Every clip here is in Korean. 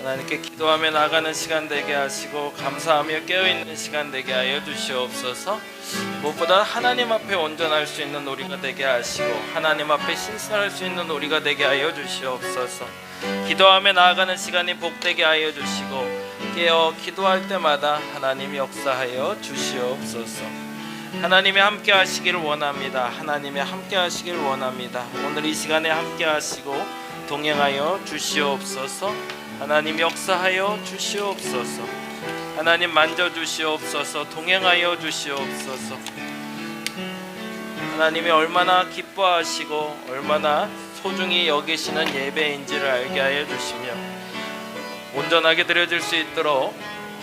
하나님께 기도하며 나가는 시간 되게 하시고 감사하며 깨어있는 시간 되게 하여 주시옵소서. 무엇보다 하나님 앞에 온전할 수 있는 우리가 되게 하시고 하나님 앞에 신선할 수 있는 우리가 되게 하여 주시옵소서. 기도하며 나아가는 시간이 복되게 하여 주시고 깨어 기도할 때마다 하나님 역사하여 주시옵소서. 하나님이 함께 하시기를 원합니다. 하나님이 함께 하시기를 원합니다. 오늘 이 시간에 함께 하시고 동행하여 주시옵소서. 하나님 역사하여 주시옵소서. 하나님 만져주시옵소서. 동행하여 주시옵소서. 하나님이 얼마나 기뻐하시고 얼마나 소중히 여기시는 예배인지를 알게 하여 주시며 온전하게 드려질 수 있도록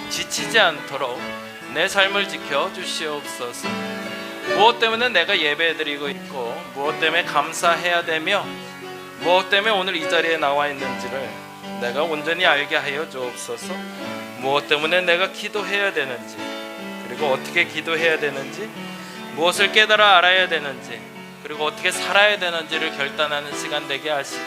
지치지 않도록 내 삶을 지켜 주시옵소서. 무엇 때문에 내가 예배드리고 있고 무엇 때문에 감사해야 되며 무엇 때문에 오늘 이 자리에 나와 있는지를 내가 온전히 알게 하여 주옵소서. 무엇 때문에 내가 기도해야 되는지 그리고 어떻게 기도해야 되는지 무엇을 깨달아 알아야 되는지 그리고 어떻게 살아야 되는지를 결단하는 시간 되게 하시고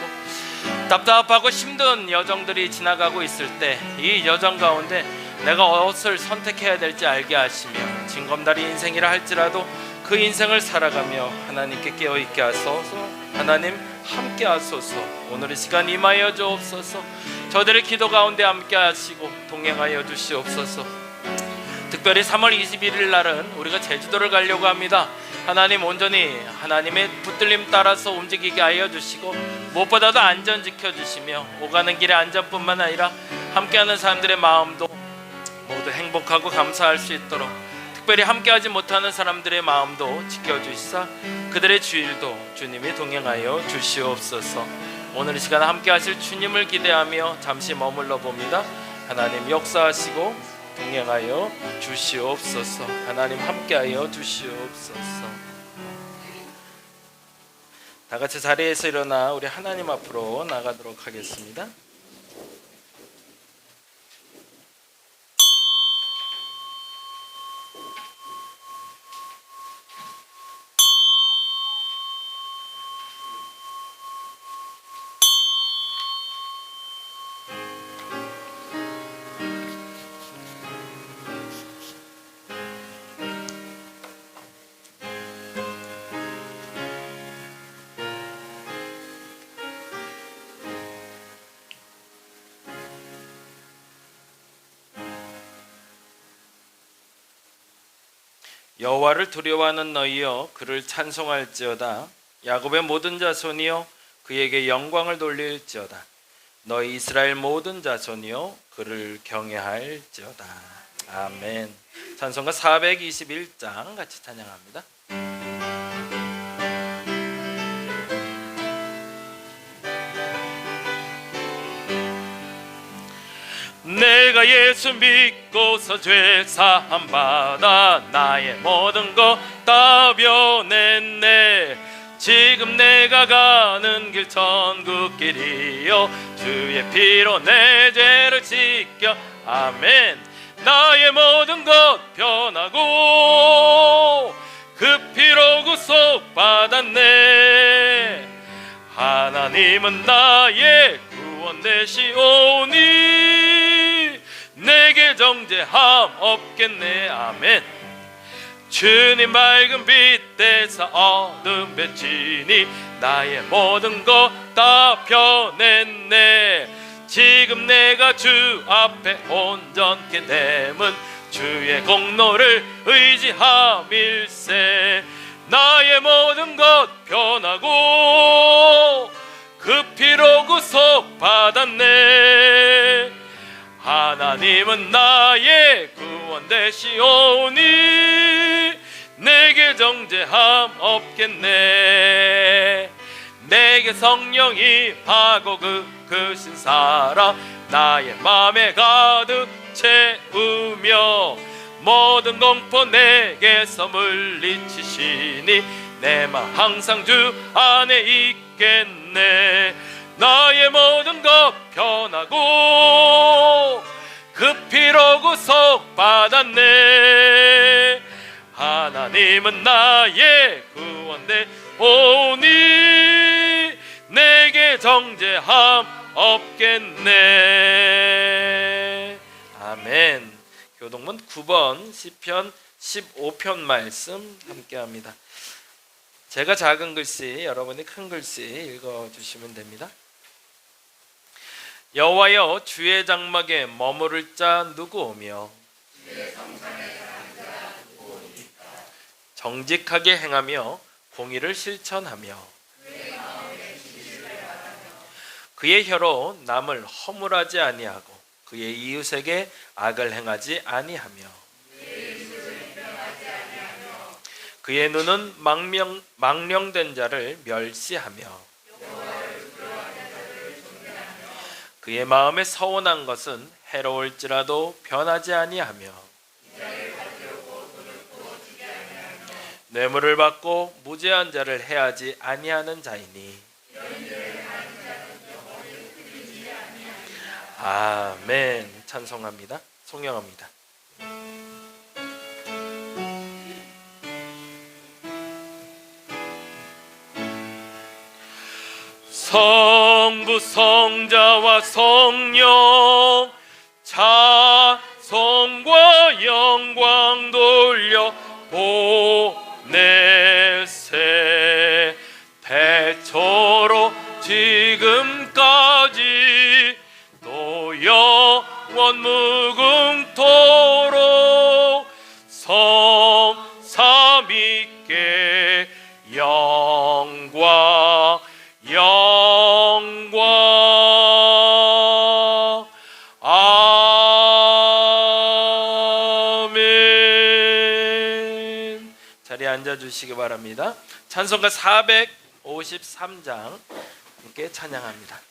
답답하고 힘든 여정들이 지나가고 있을 때 이 여정 가운데 내가 무엇을 선택해야 될지 알게 하시며 징검다리 인생이라 할지라도 그 인생을 살아가며 하나님께 깨어있게 하소서. 하나님 함께 하소서. 오늘 이 시간 임하여 주옵소서. 저들의 기도 가운데 함께 하시고 동행하여 주시옵소서. 특별히 3월 21일 날은 우리가 제주도를 가려고 합니다. 하나님 온전히 하나님의 붙들림 따라서 움직이게 하여 주시고 무엇보다도 안전 지켜주시며 오가는 길의 안전뿐만 아니라 함께하는 사람들의 마음도 모두 행복하고 감사할 수 있도록 특별히 함께하지 못하는 사람들의 마음도 지켜주시사 그들의 주일도 주님이 동행하여 주시옵소서. 오늘 이 시간 함께하실 주님을 기대하며 잠시 머물러 봅니다. 하나님 역사하시고 동행하여 주시옵소서. 하나님 함께하여 주시옵소서. 다 같이 자리에서 일어나 우리 하나님 앞으로 나가도록 하겠습니다. 여호와를 두려워하는 너희여 그를 찬송할지어다. 야곱의 모든 자손이여 그에게 영광을 돌릴지어다. 너희 이스라엘 모든 자손이여 그를 경외할지어다. 아멘. 찬송가 421장 같이 찬양합니다. 내가 예수 믿고서 죄 사함 받아 나의 모든 것 다 변했네. 지금 내가 가는 길 천국길이요 주의 피로 내 죄를 씻겨. 아멘. 나의 모든 것 변하고 그 피로 구속 받았네. 하나님은 나의 구원 되시오니 내게 정죄함 없겠네. 아멘. 주님 맑은 빛 대사 어둠 비치니 나의 모든 것 다 변했네. 지금 내가 주 앞에 온전케 됨은 주의 공로를 의지함일세. 나의 모든 것 변하고 그 피로 구속 받았네. 하나님은 나의 구원 되시오니 내게 정죄함 없겠네. 내게 성령이 하고 그 신사라 나의 맘에 가득 채우며 모든 공포 내게서 물리치시니 내 맘 항상 주 안에 있겠네. 나의 모든 것 변하고 그 피로 구속 받았네. 하나님은 나의 구원 되오니 내게 정죄함 없겠네. 교동문 9번 시편 15편 말씀 함께합니다. 제가 작은 글씨, 여러분이 큰 글씨 읽어주시면 됩니다. 여호와여, 주의 장막에 머무를 자 누구오며 정직하게 행하며 공의를 실천하며 그의 혀로 남을 허물하지 아니하고 그의 이웃에게 악을 행하지 아니하며 그의 눈은 망령된 자를 멸시하며 그의 마음에 서운한 것은 해로울지라도 변하지 아니하며 뇌물을 받고 무죄한 자를 해하지 아니하는 자이니 아멘. 찬송합니다. 송영합니다. 성부 성자와 성령 찬송과 영광 돌려 보내세. 대초로 지금까지 또 영원 무궁토록 성삼위께 영광 아멘. 자리에 앉아주시기 바랍니다. 찬송가 453장 함께 찬양합니다.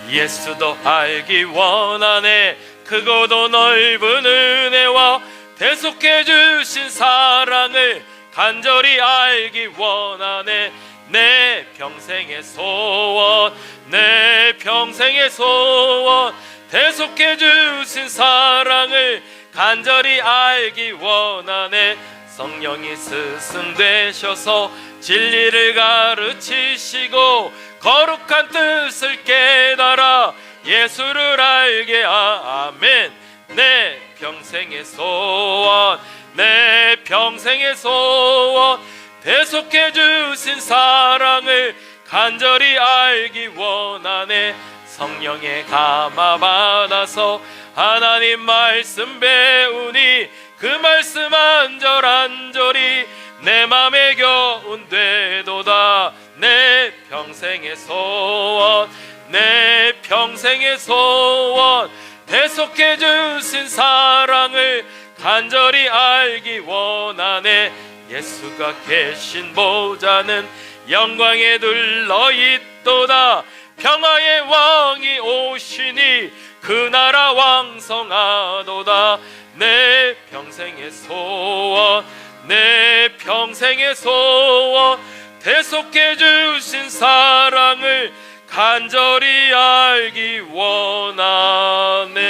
예수도 알기 원하네. 크고도 넓은 은혜와 대속해 주신 사랑을 간절히 알기 원하네. 내 평생의 소원, 내 평생의 소원, 대속해 주신 사랑을 간절히 알기 원하네. 성령이 스승 되셔서 진리를 가르치시고 거룩한 뜻을 깨달아 예수를 알게 아멘. 내 평생의 소원, 내 평생의 소원, 대속해 주신 사랑을 간절히 알기 원하네. 성령의 감화 받아서 하나님 말씀 배우니 그 말씀 안절안절이 내 맘에 교훈되도다. 내 평생의 소원, 내 평생의 소원, 대속해 주신 사랑을 간절히 알기 원하네. 예수가 계신 보좌는 영광에 둘러있도다. 평화의 왕이 오시니 그 나라 왕성하도다. 내 평생의 소원, 내 평생의 소원, 대속해 주신 사랑을 간절히 알기 원하네.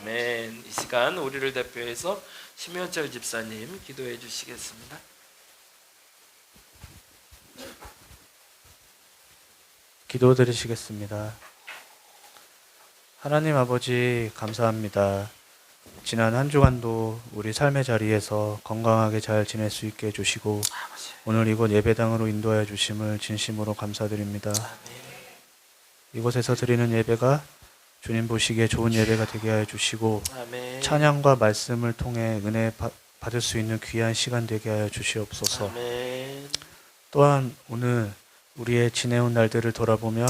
아멘. 이 시간 우리를 대표해서 심현철 집사님 기도해 주시겠습니다. 기도드리시겠습니다. 하나님 아버지 감사합니다. 지난 한 주간도 우리 삶의 자리에서 건강하게 잘 지낼 수 있게 해주시고 오늘 이곳 예배당으로 인도하여 주심을 진심으로 감사드립니다. 이곳에서 드리는 예배가 주님 보시기에 좋은 예배가 되게 하여 주시고 찬양과 말씀을 통해 은혜 받을 수 있는 귀한 시간 되게 하여 주시옵소서. 또한 오늘 우리의 지내온 날들을 돌아보며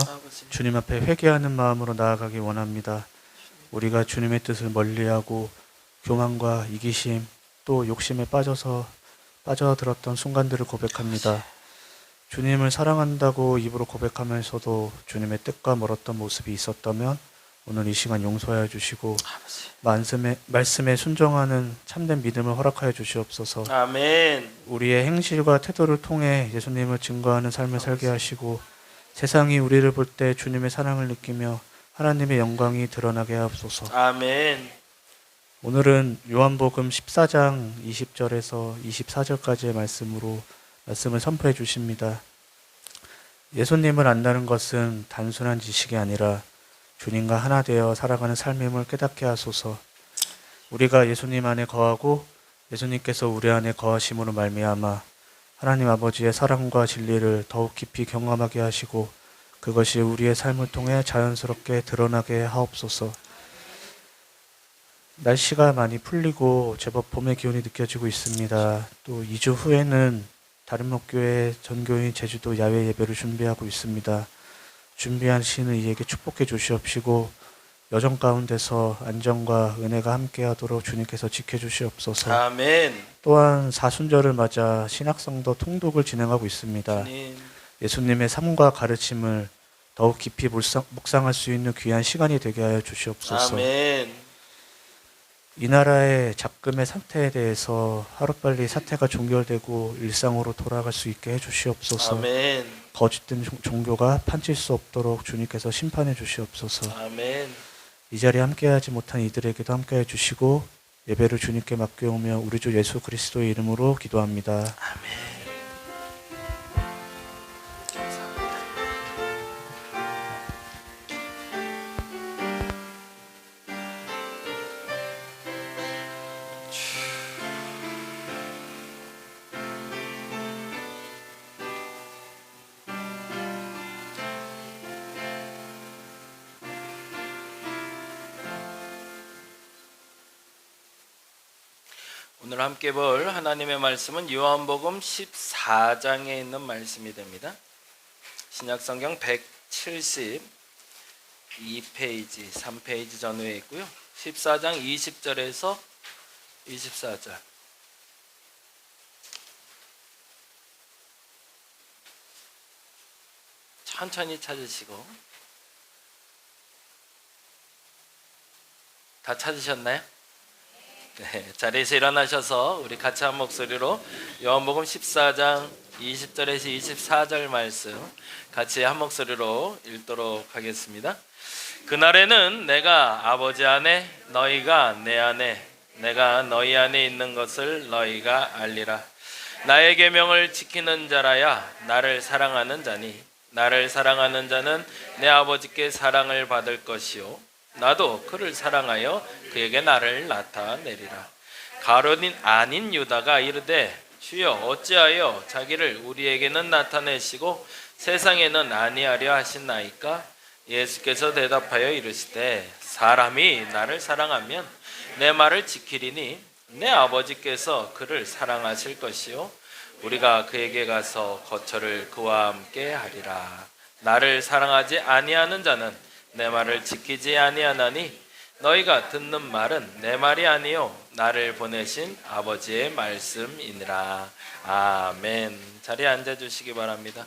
주님 앞에 회개하는 마음으로 나아가기 원합니다. 우리가 주님의 뜻을 멀리하고 교만과 이기심 또 욕심에 빠져들었던 순간들을 고백합니다. 주님을 사랑한다고 입으로 고백하면서도 주님의 뜻과 멀었던 모습이 있었다면 오늘 이 시간 용서하여 주시고 말씀에 순종하는 참된 믿음을 허락하여 주시옵소서. 아멘. 우리의 행실과 태도를 통해 예수님을 증거하는 삶을 살게 하시고 세상이 우리를 볼 때 주님의 사랑을 느끼며 하나님의 영광이 드러나게 하옵소서. 아멘. 오늘은 요한복음 14장 20절에서 24절까지의 말씀을 선포해 주십니다. 예수님을 안다는 것은 단순한 지식이 아니라 주님과 하나 되어 살아가는 삶임을 깨닫게 하소서. 우리가 예수님 안에 거하고 예수님께서 우리 안에 거하심으로 말미암아 하나님 아버지의 사랑과 진리를 더욱 깊이 경험하게 하시고 그것이 우리의 삶을 통해 자연스럽게 드러나게 하옵소서. 날씨가 많이 풀리고 제법 봄의 기운이 느껴지고 있습니다. 또 2주 후에는 다림목교회 전교인 제주도 야외 예배를 준비하고 있습니다. 준비하시는 이에게 축복해 주시옵시고 여정 가운데서 안정과 은혜가 함께하도록 주님께서 지켜주시옵소서. 아멘. 또한 사순절을 맞아 신학성도 통독을 진행하고 있습니다. 주님. 예수님의 삶과 가르침을 더욱 깊이 묵상할 수 있는 귀한 시간이 되게 하여 주시옵소서. 아멘. 이 나라의 작금의 상태에 대해서 하루빨리 사태가 종결되고 일상으로 돌아갈 수 있게 해주시옵소서. 아멘. 거짓된 종교가 판칠 수 없도록 주님께서 심판해 주시옵소서. 아멘. 이 자리에 함께하지 못한 이들에게도 함께해 주시고 예배를 주님께 맡겨오며 우리 주 예수 그리스도의 이름으로 기도합니다. 아멘. 오늘 함께 볼 하나님의 말씀은 요한복음 14장에 있는 말씀이 됩니다. 신약성경 172페이지, 3페이지 전후에 있고요. 14장 20절에서 24절. 천천히 찾으시고. 다 찾으셨나요? 네, 자리에서 일어나셔서 우리 같이 한 목소리로 요한복음 14장 20절에서 24절 말씀 같이 한 목소리로 읽도록 하겠습니다. 그날에는 내가 아버지 안에 너희가 내 안에 내가 너희 안에 있는 것을 너희가 알리라. 나의 계명을 지키는 자라야 나를 사랑하는 자니 나를 사랑하는 자는 내 아버지께 사랑을 받을 것이요 나도 그를 사랑하여 그에게 나를 나타내리라. 가룟이 아닌 유다가 이르되 주여 어찌하여 자기를 우리에게는 나타내시고 세상에는 아니하려 하시나이까? 예수께서 대답하여 이르시되 사람이 나를 사랑하면 내 말을 지키리니 내 아버지께서 그를 사랑하실 것이요 우리가 그에게 가서 거처를 그와 함께 하리라. 나를 사랑하지 아니하는 자는 내 말을 지키지 아니하나니 너희가 듣는 말은 내 말이 아니요 나를 보내신 아버지의 말씀이니라. 아멘. 자리에 앉아주시기 바랍니다.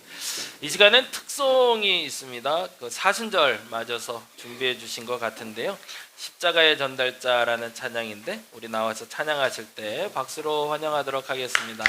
이 시간엔 특송이 있습니다. 그 사순절 맞아서 준비해 주신 것 같은데요. 십자가의 전달자라는 찬양인데 우리 나와서 찬양하실 때 박수로 환영하도록 하겠습니다.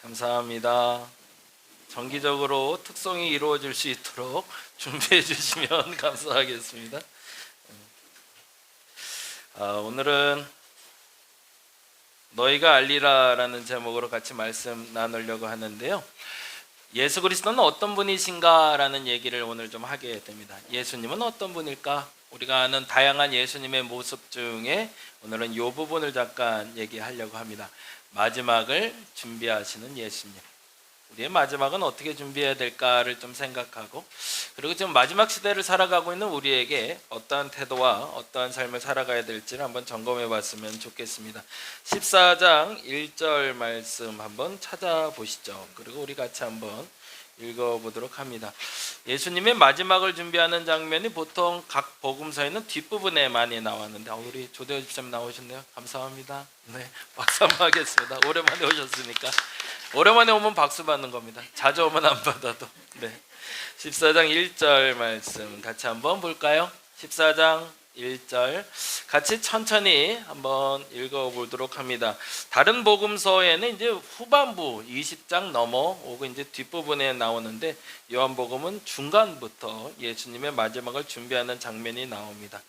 감사합니다. 정기적으로 특송이 이루어질 수 있도록 준비해 주시면 감사하겠습니다. 오늘은 너희가 알리라라는 제목으로 같이 말씀 나누려고 하는데요. 예수 그리스도는 어떤 분이신가라는 얘기를 오늘 좀 하게 됩니다. 예수님은 어떤 분일까? 우리가 아는 다양한 예수님의 모습 중에 오늘은 이 부분을 잠깐 얘기하려고 합니다. 마지막을 준비하시는 예수님. 우리의 마지막은 어떻게 준비해야 될까를 좀 생각하고, 그리고 지금 마지막 시대를 살아가고 있는 우리에게 어떠한 태도와 어떠한 삶을 살아가야 될지를 한번 점검해 봤으면 좋겠습니다. 14장 1절 말씀 한번 찾아보시죠. 그리고 우리 같이 한번 읽어보도록 합니다. 예수님의 마지막을 준비하는 장면이 보통 각 복음서에는 뒷부분에 많이 나왔는데, 우리 조대호 집사님 나오셨네요. 감사합니다. 네, 박수 한번 하겠습니다. 오랜만에 오셨으니까. 오랜만에 오면 박수 받는 겁니다. 자주 오면 안 받아도. 네. 14장 1절 말씀 같이 한번 볼까요? 14장 1절 같이 천천히 한번 읽어보도록 합니다. 다른 복음서에는 이제 후반부 20장 넘어오고 이제 뒷부분에 나오는데, 요한복음은 중간부터 예수님의 마지막을 준비하는 장면이 나옵니다.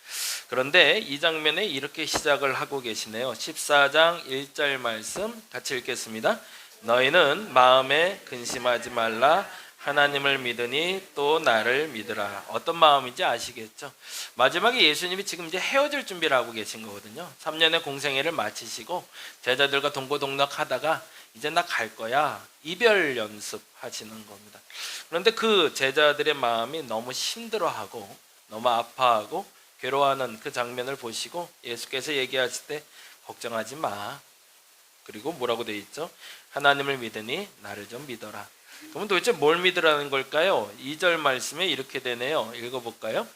그런데 이 장면에 이렇게 시작을 하고 계시네요. 14장 1절 말씀 같이 읽겠습니다. 너희는 마음에 근심하지 말라. 하나님을 믿으니 또 나를 믿으라. 어떤 마음인지 아시겠죠? 마지막에 예수님이 지금 이제 헤어질 준비를 하고 계신 거거든요. 3년의 공생애를 마치시고 제자들과 동고동락 하다가 이제 나 갈 거야. 이별 연습하시는 겁니다. 그런데 그 제자들의 마음이 너무 힘들어하고 너무 아파하고 괴로워하는 그 장면을 보시고 예수께서 얘기하실 때 걱정하지 마. 그리고 뭐라고 되어 있죠? 하나님을 믿으니 나를 좀 믿어라. 그러면 도대체 뭘 믿으라는 걸까요? 2절 말씀에 이렇게 되네요. 읽어볼까요?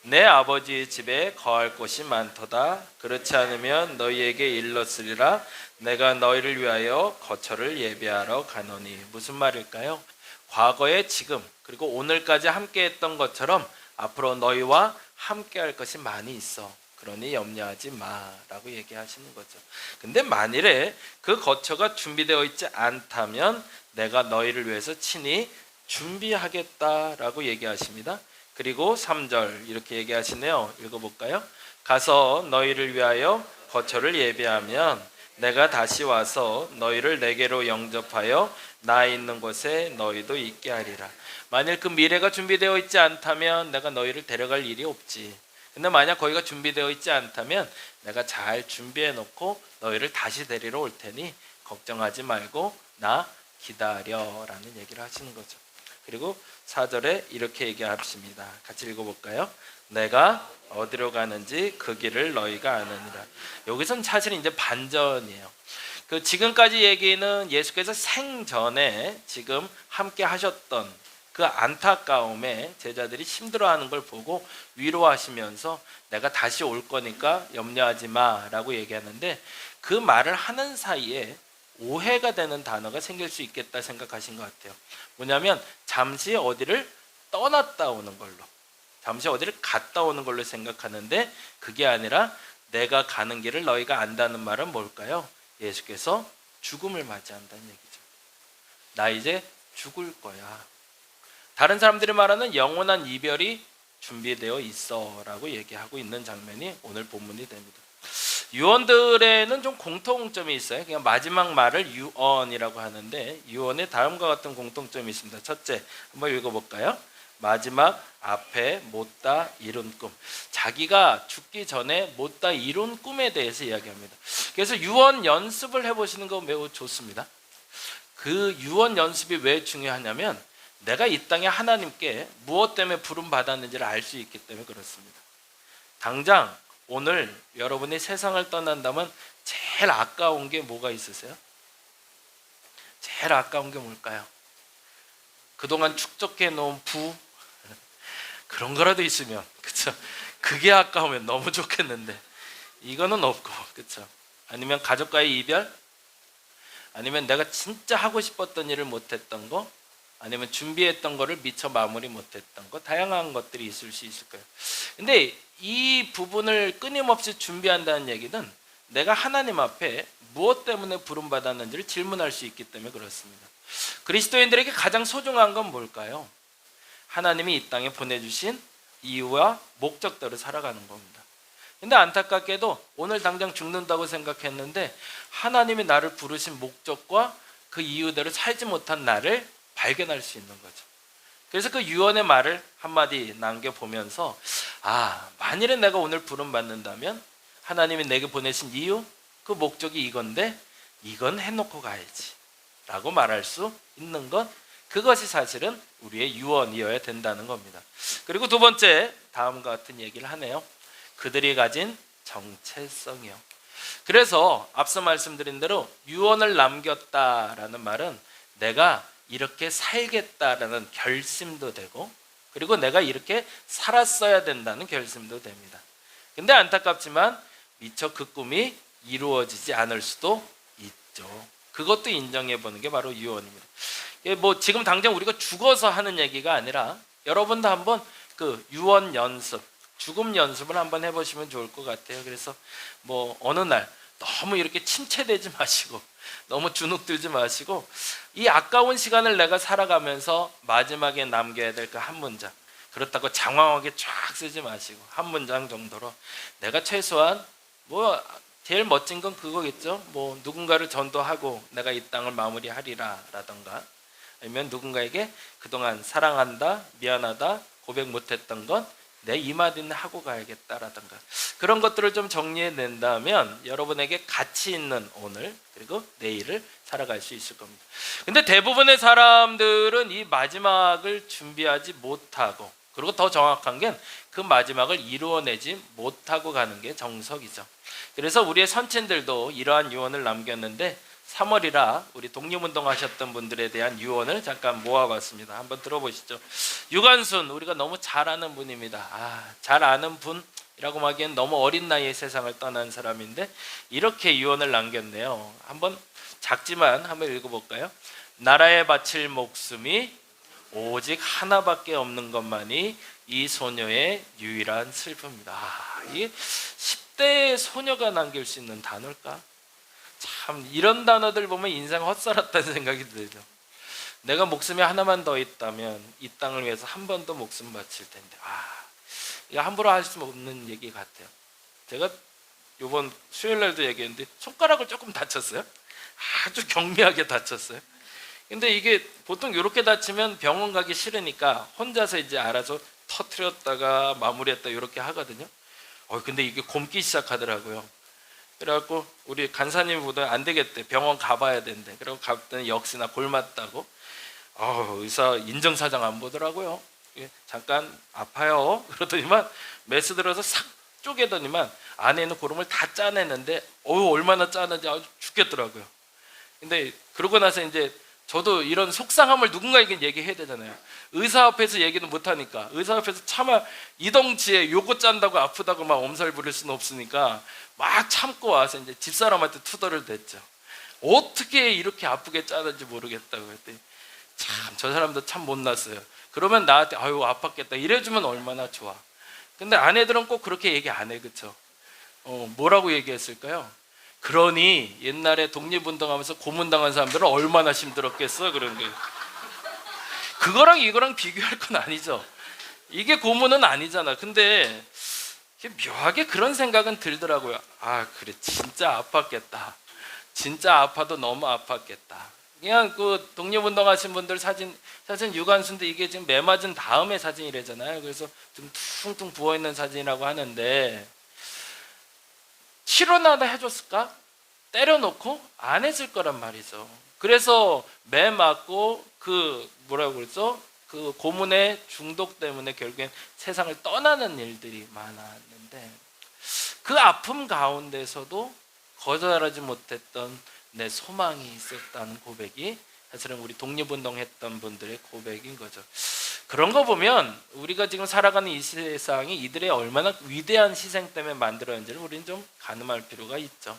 내 아버지의 집에 거할 곳이 많도다. 그렇지 않으면 너희에게 일렀으리라. 내가 너희를 위하여 거처를 예비하러 가노니. 무슨 말일까요? 과거에 지금 그리고 오늘까지 함께했던 것처럼 앞으로 너희와 함께할 것이 많이 있어. 그러니 염려하지 마라고 얘기하시는 거죠. 근데 만일에 그 거처가 준비되어 있지 않다면 내가 너희를 위해서 친히 준비하겠다라고 얘기하십니다. 그리고 3절 이렇게 얘기하시네요. 읽어볼까요? 가서 너희를 위하여 거처를 예비하면 내가 다시 와서 너희를 내게로 영접하여 나 있는 곳에 너희도 있게 하리라. 만일 그 미래가 준비되어 있지 않다면 내가 너희를 데려갈 일이 없지. 근데 만약 거기가 준비되어 있지 않다면 내가 잘 준비해 놓고 너희를 다시 데리러 올 테니 걱정하지 말고 나 기다려라는 얘기를 하시는 거죠. 그리고 4절에 이렇게 얘기하십니다. 같이 읽어볼까요? 내가 어디로 가는지 그 길을 너희가 아느니라. 여기서는 사실 이제 반전이에요. 그 지금까지 얘기는 예수께서 생전에 지금 함께 하셨던 그 안타까움에 제자들이 힘들어하는 걸 보고 위로하시면서 내가 다시 올 거니까 염려하지 마라고 얘기하는데, 그 말을 하는 사이에 오해가 되는 단어가 생길 수 있겠다 생각하신 것 같아요. 뭐냐면 잠시 어디를 떠났다 오는 걸로, 잠시 어디를 갔다 오는 걸로 생각하는데, 그게 아니라 내가 가는 길을 너희가 안다는 말은 뭘까요? 예수께서 죽음을 맞이한다는 얘기죠. 나 이제 죽을 거야. 다른 사람들이 말하는 영원한 이별이 준비되어 있어 라고 얘기하고 있는 장면이 오늘 본문이 됩니다. 유언들에는 좀 공통점이 있어요. 그냥 마지막 말을 유언이라고 하는데, 유언에 다음과 같은 공통점이 있습니다. 첫째, 한번 읽어볼까요? 마지막 앞에 못다 이룬 꿈. 자기가 죽기 전에 못다 이룬 꿈에 대해서 이야기합니다. 그래서 유언 연습을 해보시는 거 매우 좋습니다. 그 유언 연습이 왜 중요하냐면 내가 이 땅에 하나님께 무엇 때문에 부름 받았는지를 알 수 있기 때문에 그렇습니다. 당장 오늘 여러분이 세상을 떠난다면 제일 아까운 게 뭐가 있으세요? 제일 아까운 게 뭘까요? 그동안 축적해 놓은 부 그런 거라도 있으면, 그쵸? 그게 아까우면 너무 좋겠는데 이거는 없고, 그쵸? 아니면 가족과의 이별, 아니면 내가 진짜 하고 싶었던 일을 못했던 거, 아니면 준비했던 거를 미처 마무리 못했던 거, 다양한 것들이 있을 수 있을 거예요. 근데 이 부분을 끊임없이 준비한다는 얘기는 내가 하나님 앞에 무엇 때문에 부름받았는지를 질문할 수 있기 때문에 그렇습니다. 그리스도인들에게 가장 소중한 건 뭘까요? 하나님이 이 땅에 보내주신 이유와 목적대로 살아가는 겁니다. 근데 안타깝게도 오늘 당장 죽는다고 생각했는데 하나님이 나를 부르신 목적과 그 이유대로 살지 못한 나를 발견할 수 있는 거죠. 그래서 그 유언의 말을 한마디 남겨보면서 만일에 내가 오늘 부름받는다면 하나님이 내게 보내신 이유, 그 목적이 이건데 이건 해놓고 가야지 라고 말할 수 있는 것, 그것이 사실은 우리의 유언이어야 된다는 겁니다. 그리고 두 번째, 다음과 같은 얘기를 하네요. 그들이 가진 정체성이요. 그래서 앞서 말씀드린 대로 유언을 남겼다라는 말은 내가 이렇게 살겠다라는 결심도 되고, 그리고 내가 이렇게 살았어야 된다는 결심도 됩니다. 근데 안타깝지만 미처 그 꿈이 이루어지지 않을 수도 있죠. 그것도 인정해 보는 게 바로 유언입니다. 뭐 지금 당장 우리가 죽어서 하는 얘기가 아니라 여러분도 한번 그 유언 연습, 죽음 연습을 한번 해보시면 좋을 것 같아요. 그래서 뭐 어느 날 너무 이렇게 침체되지 마시고, 너무 주눅 들지 마시고, 이 아까운 시간을 내가 살아가면서 마지막에 남겨야 될 그 한 문장, 그렇다고 장황하게 쫙 쓰지 마시고 한 문장 정도로 내가 최소한 뭐 제일 멋진 건 그거겠죠. 뭐 누군가를 전도하고 내가 이 땅을 마무리하리라 라던가, 아니면 누군가에게 그동안 사랑한다, 미안하다, 고백 못했던 건 내 이마디는 하고 가야겠다라던가, 그런 것들을 좀 정리해 낸다면 여러분에게 가치 있는 오늘 그리고 내일을 살아갈 수 있을 겁니다. 근데 대부분의 사람들은 이 마지막을 준비하지 못하고, 그리고 더 정확한 게 그 마지막을 이루어내지 못하고 가는 게 정석이죠. 그래서 우리의 선친들도 이러한 유언을 남겼는데 3월이라 우리 독립운동 하셨던 분들에 대한 유언을 잠깐 모아봤습니다. 한번 들어보시죠. 유관순, 우리가 너무 잘 아는 분입니다. 잘 아는 분이라고 하기엔 너무 어린 나이에 세상을 떠난 사람인데 이렇게 유언을 남겼네요. 한번 작지만 한번 읽어볼까요? 나라에 바칠 목숨이 오직 하나밖에 없는 것만이 이 소녀의 유일한 슬픔이다. 이게 10대의 소녀가 남길 수 있는 단어일까? 참 이런 단어들 보면 인생 헛살았다는 생각이 들죠. 내가 목숨이 하나만 더 있다면 이 땅을 위해서 한 번 더 목숨 바칠 텐데. 이거 함부로 할 수 없는 얘기 같아요. 제가 이번 수요일날도 얘기했는데 손가락을 조금 다쳤어요. 아주 경미하게 다쳤어요. 근데 이게 보통 이렇게 다치면 병원 가기 싫으니까 혼자서 이제 알아서 터트렸다가 마무리했다 이렇게 하거든요. 근데 이게 곪기 시작하더라고요. 그래갖고 우리 간사님이 보다 안 되겠대, 병원 가봐야 된대. 그리고 갔더니 역시나 골맞다고. 의사 인정사정 안 보더라고요. 잠깐 아파요 그러더니만 메스 들어서 싹 쪼개더니만 안에 있는 고름을 다 짜내는데 얼마나 짜는지 아주 죽겠더라고요. 근데 그러고 나서 이제 저도 이런 속상함을 누군가에게 얘기해야 되잖아요. 의사 앞에서 얘기는 못하니까, 의사 앞에서 차마 이 덩치에 요거 짠다고 아프다고 막 엄살 부릴 수는 없으니까 막 참고 와서 이제 집사람한테 투덜을 댔죠. 어떻게 이렇게 아프게 짜는지 모르겠다고 했더니 참 저 사람도 참 못났어요. 그러면 나한테 아팠겠다 이래주면 얼마나 좋아. 근데 아내들은 꼭 그렇게 얘기 안 해, 그쵸? 뭐라고 얘기했을까요? 그러니 옛날에 독립운동하면서 고문당한 사람들은 얼마나 힘들었겠어. 그런 게 그거랑 이거랑 비교할 건 아니죠. 이게 고문은 아니잖아. 근데 묘하게 그런 생각은 들더라고요. 그래 진짜 아팠겠다. 진짜 아파도 너무 아팠겠다. 그냥 그 독립운동 하신 분들 사진 유관순도 이게 지금 매 맞은 다음에 사진이래잖아요. 그래서 좀 퉁퉁 부어있는 사진이라고 하는데 치료나다 해줬을까? 때려놓고 안 했을 거란 말이죠. 그래서 매 맞고 그 뭐라고 그랬죠? 그 고문의 중독 때문에 결국엔 세상을 떠나는 일들이 많았는데, 그 아픔 가운데서도 거절하지 못했던 내 소망이 있었다는 고백이 사실은 우리 독립운동 했던 분들의 고백인 거죠. 그런 거 보면 우리가 지금 살아가는 이 세상이 이들의 얼마나 위대한 희생 때문에 만들어졌는지를 우리는 좀 가늠할 필요가 있죠.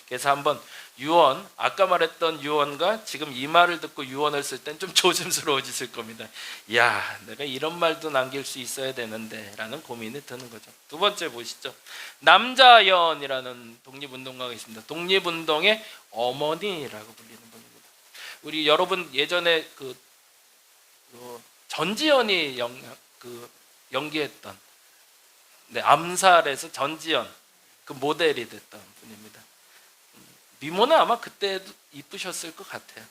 그래서 한번 유언, 아까 말했던 유언과 지금 이 말을 듣고 유언을 쓸 땐 좀 조심스러워지실 겁니다. 야, 내가 이런 말도 남길 수 있어야 되는데 라는 고민이 드는 거죠. 두 번째 보시죠. 남자연이라는 독립운동가가 있습니다. 독립운동의 어머니라고 불리는 분입니다. 우리 여러분 예전에 전지현이 연기했던 암살에서 전지현 그 모델이 됐던 분입니다. 미모는 아마 그때도 이쁘셨을 것 같아요.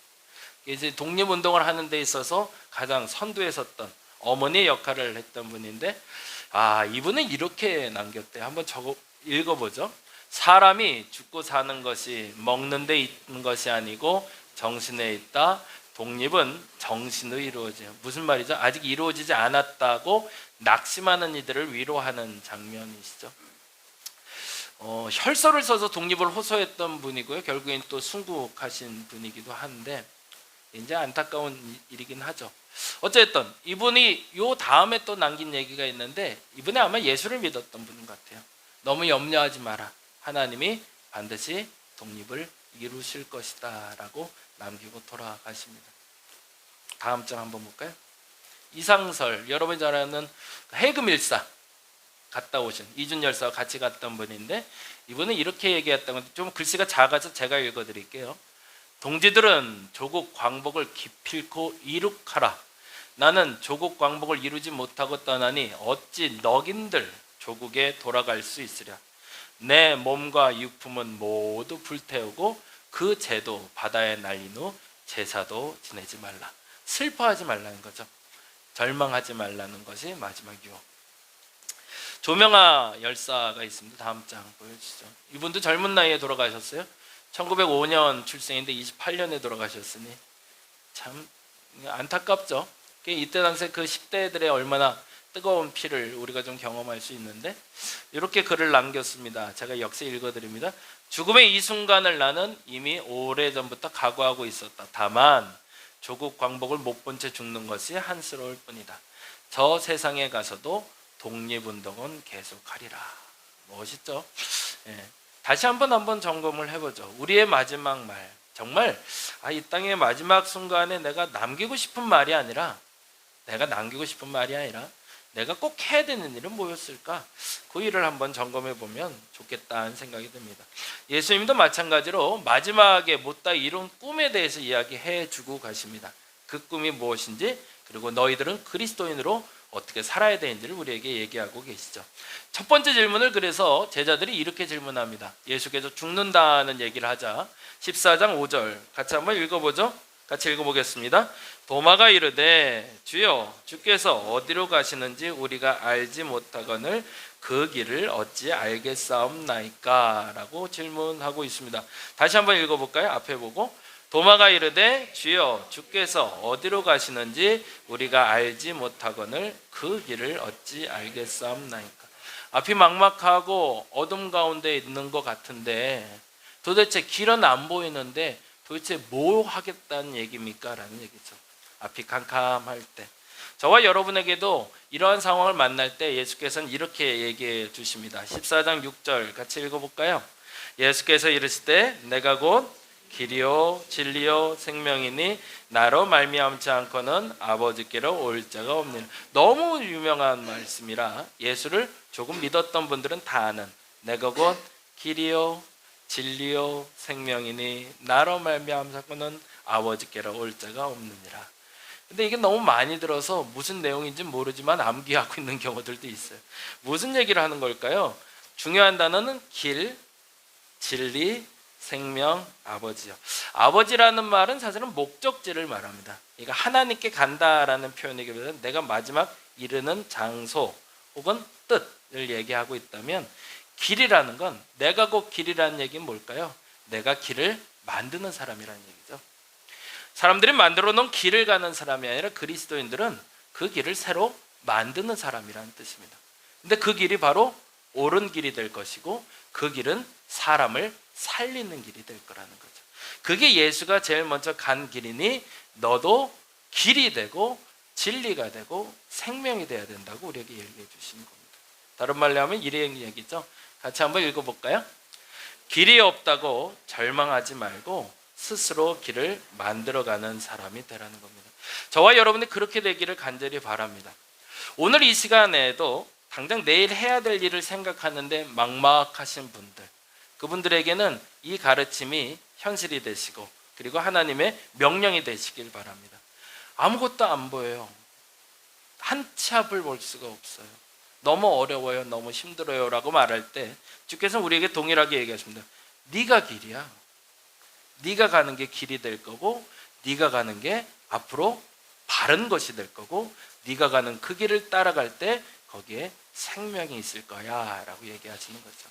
이제 독립운동을 하는 데 있어서 가장 선두에 섰던 어머니의 역할을 했던 분인데, 이분은 이렇게 남겼대요. 한번 읽어보죠. 사람이 죽고 사는 것이 먹는 데 있는 것이 아니고 정신에 있다. 독립은 정신으로 이루어져요. 무슨 말이죠? 아직 이루어지지 않았다고 낙심하는 이들을 위로하는 장면이시죠. 혈서를 써서 독립을 호소했던 분이고요. 결국엔 또 순국하신 분이기도 한데 이제 안타까운 일이긴 하죠. 어쨌든 이분이 요 다음에 또 남긴 얘기가 있는데, 이분이 아마 예수를 믿었던 분인 것 같아요. 너무 염려하지 마라. 하나님이 반드시 독립을 이루실 것이다 라고 남기고 돌아가십니다. 다음 장 한번 볼까요? 이상설, 여러분이 잘 아는 해금일사 갔다 오신 이준열사와 같이 갔던 분인데, 이분은 이렇게 얘기했던 건데 좀 글씨가 작아서 제가 읽어드릴게요. 동지들은 조국 광복을 기필코 이룩하라. 나는 조국 광복을 이루지 못하고 떠나니 어찌 너긴들 조국에 돌아갈 수 있으랴. 내 몸과 유품은 모두 불태우고 그 재도 바다에 날린 후 제사도 지내지 말라. 슬퍼하지 말라는 거죠. 절망하지 말라는 것이 마지막 유언. 조명아 열사가 있습니다. 다음 장 보여주시죠. 이분도 젊은 나이에 돌아가셨어요. 1905년 출생인데 28년에 돌아가셨으니 참 안타깝죠. 이때 당시에 그 10대들의 얼마나 뜨거운 피를 우리가 좀 경험할 수 있는데, 이렇게 글을 남겼습니다. 제가 역시 읽어드립니다. 죽음의 이 순간을 나는 이미 오래전부터 각오하고 있었다. 다만 조국 광복을 못 본 채 죽는 것이 한스러울 뿐이다. 저 세상에 가서도 독립운동은 계속하리라. 멋있죠? 다시 한번 점검을 해보죠. 우리의 마지막 말, 정말 이 땅의 마지막 순간에 내가 남기고 싶은 말이 아니라 내가 꼭 해야 되는 일은 뭐였을까? 그 일을 한번 점검해 보면 좋겠다는 생각이 듭니다. 예수님도 마찬가지로 마지막에 못다 이룬 꿈에 대해서 이야기해 주고 가십니다. 그 꿈이 무엇인지, 그리고 너희들은 그리스도인으로 어떻게 살아야 되는지를 우리에게 얘기하고 계시죠. 첫 번째 질문을 그래서 제자들이 이렇게 질문합니다. 예수께서 죽는다는 얘기를 하자 14장 5절 같이 한번 읽어보죠. 같이 읽어보겠습니다. 도마가 이르되 주여 주께서 어디로 가시는지 우리가 알지 못하거늘 그 길을 어찌 알겠사옵나이까? 라고 질문하고 있습니다. 다시 한번 읽어볼까요? 앞에 보고 도마가 이르되 주여 주께서 어디로 가시는지 우리가 알지 못하거늘 그 길을 어찌 알겠사옵나이까? 앞이 막막하고 어둠 가운데 있는 것 같은데 도대체 길은 안 보이는데 도대체 뭐 하겠다는 얘기입니까? 라는 얘기죠. 앞이 캄캄할 때 저와 여러분에게도 이러한 상황을 만날 때 예수께서는 이렇게 얘기해 주십니다. 14장 6절 같이 읽어볼까요? 예수께서 이르시되 내가 곧 길이요 진리요 생명이니 나로 말미암지 않고는 아버지께로 올 자가 없느니라. 너무 유명한 말씀이라 예수를 조금 믿었던 분들은 다 아는, 내가 곧 길이요 진리요 생명이니 나로 말미암지 않고는 아버지께로 올 자가 없느니라. 근데 이게 너무 많이 들어서 무슨 내용인지 모르지만 암기하고 있는 경우들도 있어요. 무슨 얘기를 하는 걸까요? 중요한 단어는 길, 진리, 생명, 아버지요. 아버지라는 말은 사실은 목적지를 말합니다. 그러니까 하나님께 간다라는 표현이기보다는 내가 마지막 이르는 장소 혹은 뜻을 얘기하고 있다면, 길이라는 건, 내가 곧 길이라는 얘기는 뭘까요? 내가 길을 만드는 사람이라는 얘기죠. 사람들이 만들어 놓은 길을 가는 사람이 아니라 그리스도인들은 그 길을 새로 만드는 사람이라는 뜻입니다. 근데 그 길이 바로 옳은 길이 될 것이고, 그 길은 사람을 살리는 길이 될 거라는 거죠. 그게 예수가 제일 먼저 간 길이니 너도 길이 되고 진리가 되고 생명이 돼야 된다고 우리에게 얘기해 주시는 겁니다. 다른 말로 하면 이런 얘기죠. 같이 한번 읽어볼까요? 길이 없다고 절망하지 말고 스스로 길을 만들어가는 사람이 되라는 겁니다. 저와 여러분이 그렇게 되기를 간절히 바랍니다. 오늘 이 시간에도 당장 내일 해야 될 일을 생각하는데 막막하신 분들, 그분들에게는 이 가르침이 현실이 되시고 그리고 하나님의 명령이 되시길 바랍니다. 아무것도 안 보여요. 한 치 앞을 볼 수가 없어요. 너무 어려워요, 너무 힘들어요 라고 말할 때 주께서는 우리에게 동일하게 얘기하십니다. 네가 길이야. 네가 가는 게 길이 될 거고, 네가 가는 게 앞으로 바른 것이 될 거고, 네가 가는 그 길을 따라갈 때 거기에 생명이 있을 거야 라고 얘기하시는 거죠.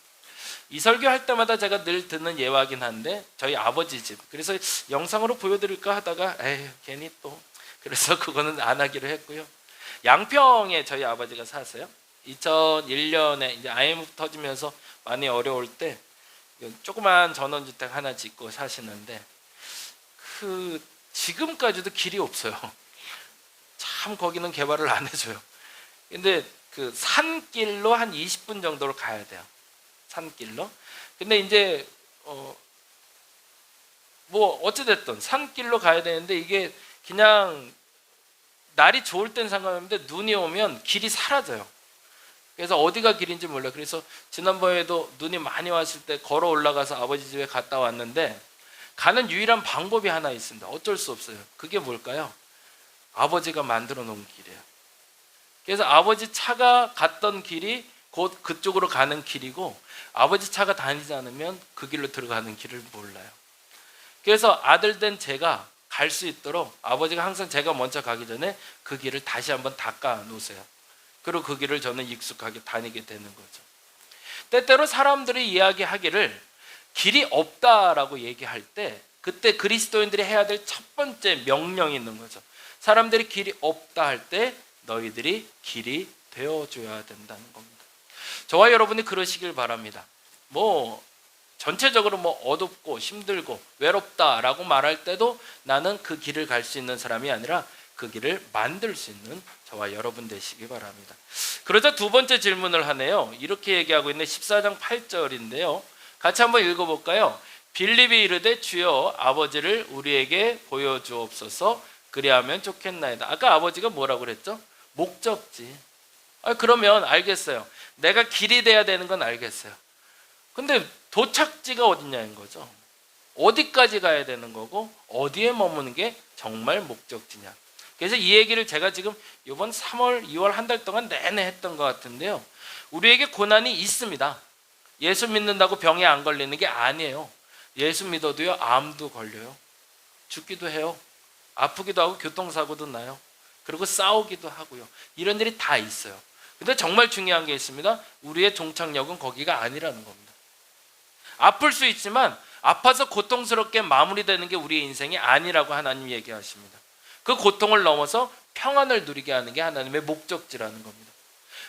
이 설교할 때마다 제가 늘 듣는 예화긴 한데, 저희 아버지 집, 그래서 영상으로 보여드릴까 하다가 에휴 괜히 또, 그래서 그거는 안 하기로 했고요. 양평에 저희 아버지가 사세요. 2001년에 이제 IMF 터지면서 많이 어려울 때 조그만 전원주택 하나 짓고 사시는데, 그 지금까지도 길이 없어요. 참 거기는 개발을 안 해줘요. 근데 그 산길로 한 20분 정도로 가야 돼요. 산길로. 근데 이제 뭐 어찌됐든 산길로 가야 되는데, 이게 그냥 날이 좋을 땐 상관없는데 눈이 오면 길이 사라져요. 그래서 어디가 길인지 몰라요. 그래서 지난번에도 눈이 많이 왔을 때 걸어 올라가서 아버지 집에 갔다 왔는데, 가는 유일한 방법이 하나 있습니다. 어쩔 수 없어요. 그게 뭘까요? 아버지가 만들어 놓은 길이에요. 그래서 아버지 차가 갔던 길이 곧 그쪽으로 가는 길이고, 아버지 차가 다니지 않으면 그 길로 들어가는 길을 몰라요. 그래서 아들 된 제가 갈 수 있도록 아버지가 항상 제가 먼저 가기 전에 그 길을 다시 한번 닦아 놓으세요. 그리고 그 길을 저는 익숙하게 다니게 되는 거죠. 때때로 사람들이 이야기하기를 길이 없다라고 얘기할 때, 그때 그리스도인들이 해야 될 첫 번째 명령이 있는 거죠. 사람들이 길이 없다 할 때 너희들이 길이 되어줘야 된다는 겁니다. 저와 여러분이 그러시길 바랍니다. 뭐 전체적으로 뭐 어둡고 힘들고 외롭다라고 말할 때도 나는 그 길을 갈 수 있는 사람이 아니라 그 길을 만들 수 있는 저와 여러분 되시기 바랍니다. 그러자 두 번째 질문을 하네요. 이렇게 얘기하고 있는 14장 8절인데요. 같이 한번 읽어볼까요? 빌립이 이르되 주여 아버지를 우리에게 보여주옵소서, 그리하면 좋겠나이다. 아까 아버지가 뭐라고 그랬죠? 목적지. 그러면 알겠어요. 내가 길이 돼야 되는 건 알겠어요. 근데 도착지가 어디냐는 거죠. 어디까지 가야 되는 거고 어디에 머무는 게 정말 목적지냐. 그래서 이 얘기를 제가 지금 이번 3월, 2월 한 달 동안 내내 했던 것 같은데요. 우리에게 고난이 있습니다. 예수 믿는다고 병에 안 걸리는 게 아니에요. 예수 믿어도요, 암도 걸려요. 죽기도 해요. 아프기도 하고 교통사고도 나요. 그리고 싸우기도 하고요. 이런 일이 다 있어요. 근데 정말 중요한 게 있습니다. 우리의 종착역은 거기가 아니라는 겁니다. 아플 수 있지만 아파서 고통스럽게 마무리되는 게 우리의 인생이 아니라고 하나님 얘기하십니다. 그 고통을 넘어서 평안을 누리게 하는 게 하나님의 목적지라는 겁니다.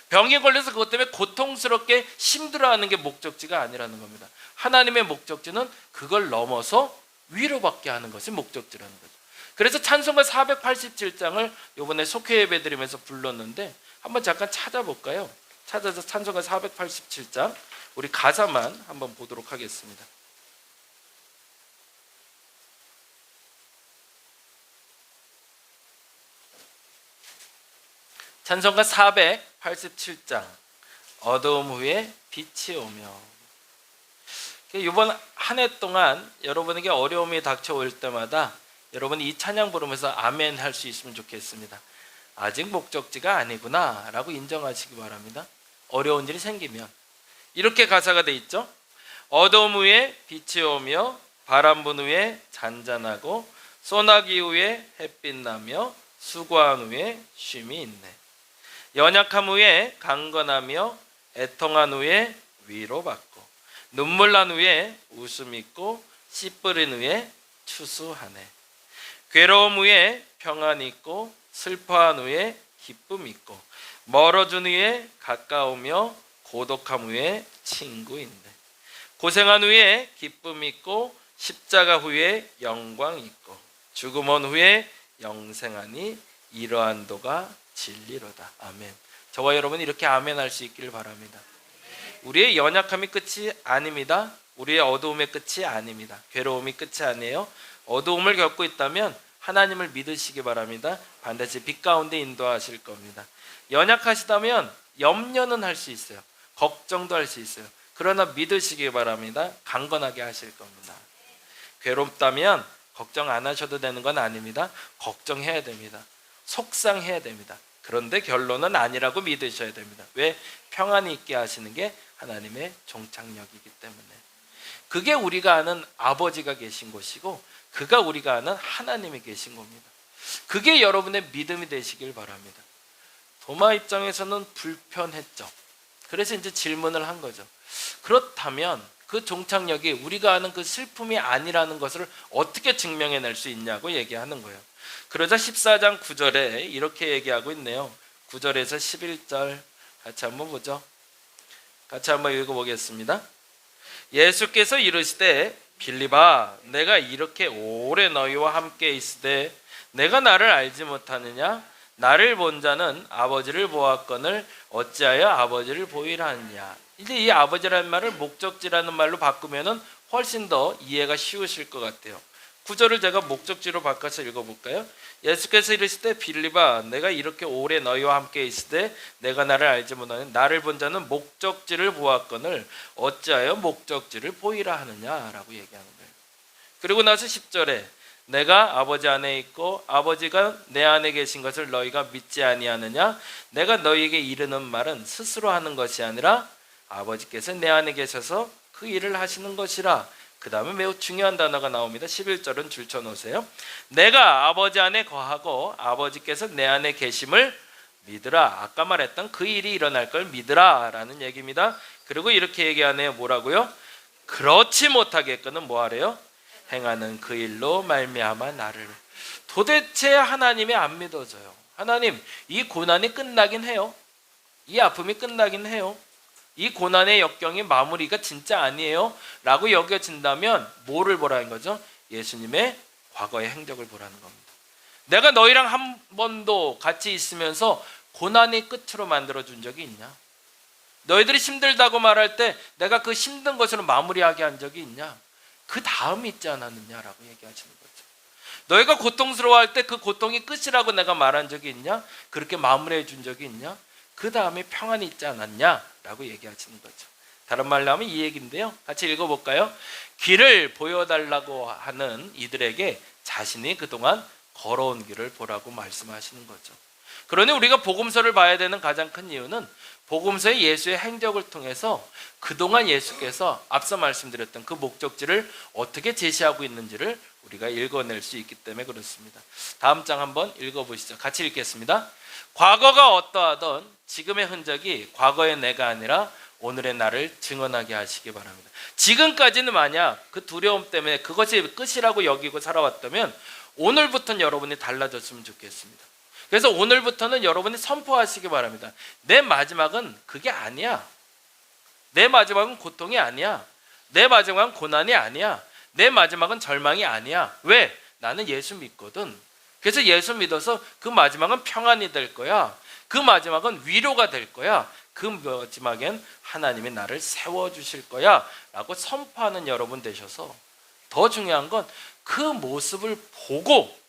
병에 걸려서 그것 때문에 고통스럽게 힘들어하는 게 목적지가 아니라는 겁니다. 하나님의 목적지는 그걸 넘어서 위로받게 하는 것이 목적지라는 거죠. 그래서 찬송가 487장을 이번에 속회 예배 드리면서 불렀는데, 한번 잠깐 찾아볼까요? 찾아서 찬송가 487장 우리 가사만 한번 보도록 하겠습니다. 찬송가 487장 어두움 후에 빛이 오며. 이번 한 해 동안 여러분에게 어려움이 닥쳐올 때마다 여러분이 이 찬양 부르면서 아멘 할 수 있으면 좋겠습니다. 아직 목적지가 아니구나 라고 인정하시기 바랍니다. 어려운 일이 생기면 이렇게 가사가 돼 있죠. 어두움 후에 빛이 오며 바람 분 후에 잔잔하고 소나기 후에 햇빛 나며 수고한 후에 쉼이 있네. 연약함 후에 강건하며 애통한 후에 위로받고 눈물 난 후에 웃음 있고 씨 뿌린 후에 추수하네. 괴로움 후에 평안 있고 슬퍼한 후에 기쁨 있고 멀어진 후에 가까우며 고독함 후에 친구 있네. 고생한 후에 기쁨 있고 십자가 후에 영광 있고 죽음 온 후에 영생하니 이러한 도가 진리로다. 아멘. 저와 여러분 이렇게 아멘 할 수 있기를 바랍니다. 우리의 연약함이 끝이 아닙니다. 우리의 어두움의 끝이 아닙니다. 괴로움이 끝이 아니에요. 어두움을 겪고 있다면 하나님을 믿으시기 바랍니다. 반드시 빛 가운데 인도하실 겁니다. 연약하시다면 염려는 할 수 있어요. 걱정도 할 수 있어요. 그러나 믿으시기 바랍니다. 강건하게 하실 겁니다. 괴롭다면 걱정 안 하셔도 되는 건 아닙니다. 걱정해야 됩니다. 속상해야 됩니다. 그런데 결론은 아니라고 믿으셔야 됩니다. 왜? 평안이 있게 하시는 게 하나님의 종착역이기 때문에. 그게 우리가 아는 아버지가 계신 곳이고 그가 우리가 아는 하나님이 계신 겁니다. 그게 여러분의 믿음이 되시길 바랍니다. 도마 입장에서는 불편했죠. 그래서 이제 질문을 한 거죠. 그렇다면 그 종착역이 우리가 아는 그 슬픔이 아니라는 것을 어떻게 증명해낼 수 있냐고 얘기하는 거예요. 그러자 14장 9절에 이렇게 얘기하고 있네요. 9절에서 11절 같이 한번 보죠. 같이 한번 읽어보겠습니다. 예수께서 이르시되 빌립아 내가 이렇게 오래 너희와 함께 있으되 내가 나를 알지 못하느냐? 나를 본 자는 아버지를 보았거늘 어찌하여 아버지를 보이라 하느냐? 이제 이 아버지라는 말을 목적지라는 말로 바꾸면은 훨씬 더 이해가 쉬우실 것 같아요. 구절을 제가 목적지로 바꿔서 읽어볼까요? 예수께서 이르시되 빌립아 내가 이렇게 오래 너희와 함께 있으되 내가 나를 알지 못하는 나를 본 자는 목적지를 보았거늘 어찌하여 목적지를 보이라 하느냐라고 얘기하는 거예요. 그리고 나서 10절에 내가 아버지 안에 있고 아버지가 내 안에 계신 것을 너희가 믿지 아니하느냐? 내가 너희에게 이르는 말은 스스로 하는 것이 아니라 아버지께서 내 안에 계셔서 그 일을 하시는 것이라. 그 다음에 매우 중요한 단어가 나옵니다. 11절은 줄쳐놓으세요. 내가 아버지 안에 거하고 아버지께서 내 안에 계심을 믿으라. 아까 말했던 그 일이 일어날 걸 믿으라 라는 얘기입니다. 그리고 이렇게 얘기하네요. 뭐라고요? 그렇지 못하겠거는 뭐하래요? 행하는 그 일로 말미암아 나를. 도대체 하나님이 안 믿어져요. 하나님 이 고난이 끝나긴 해요. 이 아픔이 끝나긴 해요. 이 고난의 역경이 마무리가 진짜 아니에요 라고 여겨진다면 뭐를 보라는 거죠? 예수님의 과거의 행적을 보라는 겁니다. 내가 너희랑 한 번도 같이 있으면서 고난이 끝으로 만들어준 적이 있냐? 너희들이 힘들다고 말할 때 내가 그 힘든 것으로 마무리하게 한 적이 있냐? 그 다음이 있지 않았느냐라고 얘기하시는 거죠. 너희가 고통스러워할 때 그 고통이 끝이라고 내가 말한 적이 있냐? 그렇게 마무리해 준 적이 있냐? 그 다음에 평안이 있지 않았냐라고 얘기하시는 거죠. 다른 말로 하면 이 얘기인데요. 같이 읽어볼까요? 길을 보여달라고 하는 이들에게 자신이 그동안 걸어온 길을 보라고 말씀하시는 거죠. 그러니 우리가 복음서를 봐야 되는 가장 큰 이유는 복음서의 예수의 행적을 통해서 그동안 예수께서 앞서 말씀드렸던 그 목적지를 어떻게 제시하고 있는지를 우리가 읽어낼 수 있기 때문에 그렇습니다. 다음 장 한번 읽어보시죠. 같이 읽겠습니다. 과거가 어떠하던 지금의 흔적이 과거의 내가 아니라 오늘의 나를 증언하게 하시기 바랍니다. 지금까지는 만약 그 두려움 때문에 그것이 끝이라고 여기고 살아왔다면 오늘부터는 여러분이 달라졌으면 좋겠습니다. 그래서 오늘부터는 여러분이 선포하시기 바랍니다. 내 마지막은 그게 아니야. 내 마지막은 고통이 아니야. 내 마지막은 고난이 아니야. 내 마지막은 절망이 아니야. 왜? 나는 예수 믿거든. 그래서 예수 믿어서 그 마지막은 평안이 될 거야. 그 마지막은 위로가 될 거야. 그 마지막엔 하나님이 나를 세워주실 거야 라고 선포하는 여러분 되셔서 더 중요한 건 그 모습을 보고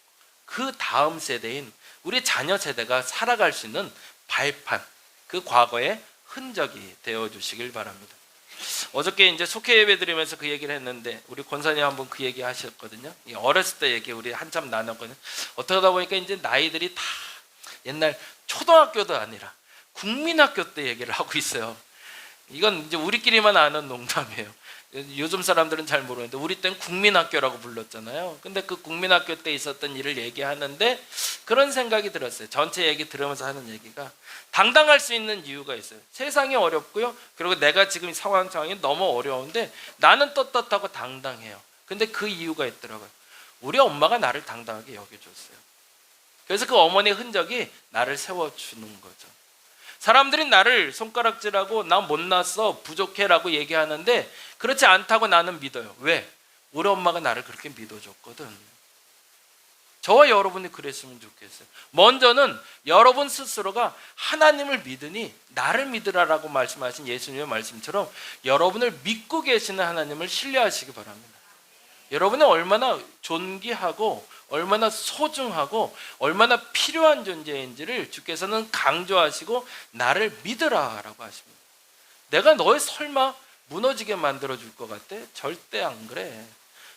그 다음 세대인 우리 자녀 세대가 살아갈 수 있는 발판, 그 과거의 흔적이 되어주시길 바랍니다. 어저께 이제 속회 예배 드리면서 그 얘기를 했는데 우리 권사님 한번 그 얘기 하셨거든요. 어렸을 때 얘기 우리 한참 나눴거든요. 어떠다 보니까 이제 나이들이 다 옛날 초등학교도 아니라 국민학교 때 얘기를 하고 있어요. 이건 이제 우리끼리만 아는 농담이에요. 요즘 사람들은 잘 모르는데 우리 때는 국민학교라고 불렀잖아요. 근데 그 국민학교 때 있었던 일을 얘기하는데 그런 생각이 들었어요. 전체 얘기 들으면서 하는 얘기가 당당할 수 있는 이유가 있어요. 세상이 어렵고요. 그리고 내가 지금 상황이 너무 어려운데 나는 떳떳하고 당당해요. 근데 그 이유가 있더라고요. 우리 엄마가 나를 당당하게 여겨줬어요. 그래서 그 어머니의 흔적이 나를 세워주는 거죠. 사람들이 나를 손가락질하고 나 못났어 부족해라고 얘기하는데 그렇지 않다고 나는 믿어요. 왜? 우리 엄마가 나를 그렇게 믿어줬거든. 저와 여러분이 그랬으면 좋겠어요. 먼저는 여러분 스스로가 하나님을 믿으니 나를 믿으라라고 말씀하신 예수님의 말씀처럼 여러분을 믿고 계시는 하나님을 신뢰하시기 바랍니다. 여러분은 얼마나 존귀하고 얼마나 소중하고 얼마나 필요한 존재인지를 주께서는 강조하시고 나를 믿으라라고 하십니다. 내가 너의 설마 무너지게 만들어줄 것 같아? 절대 안 그래.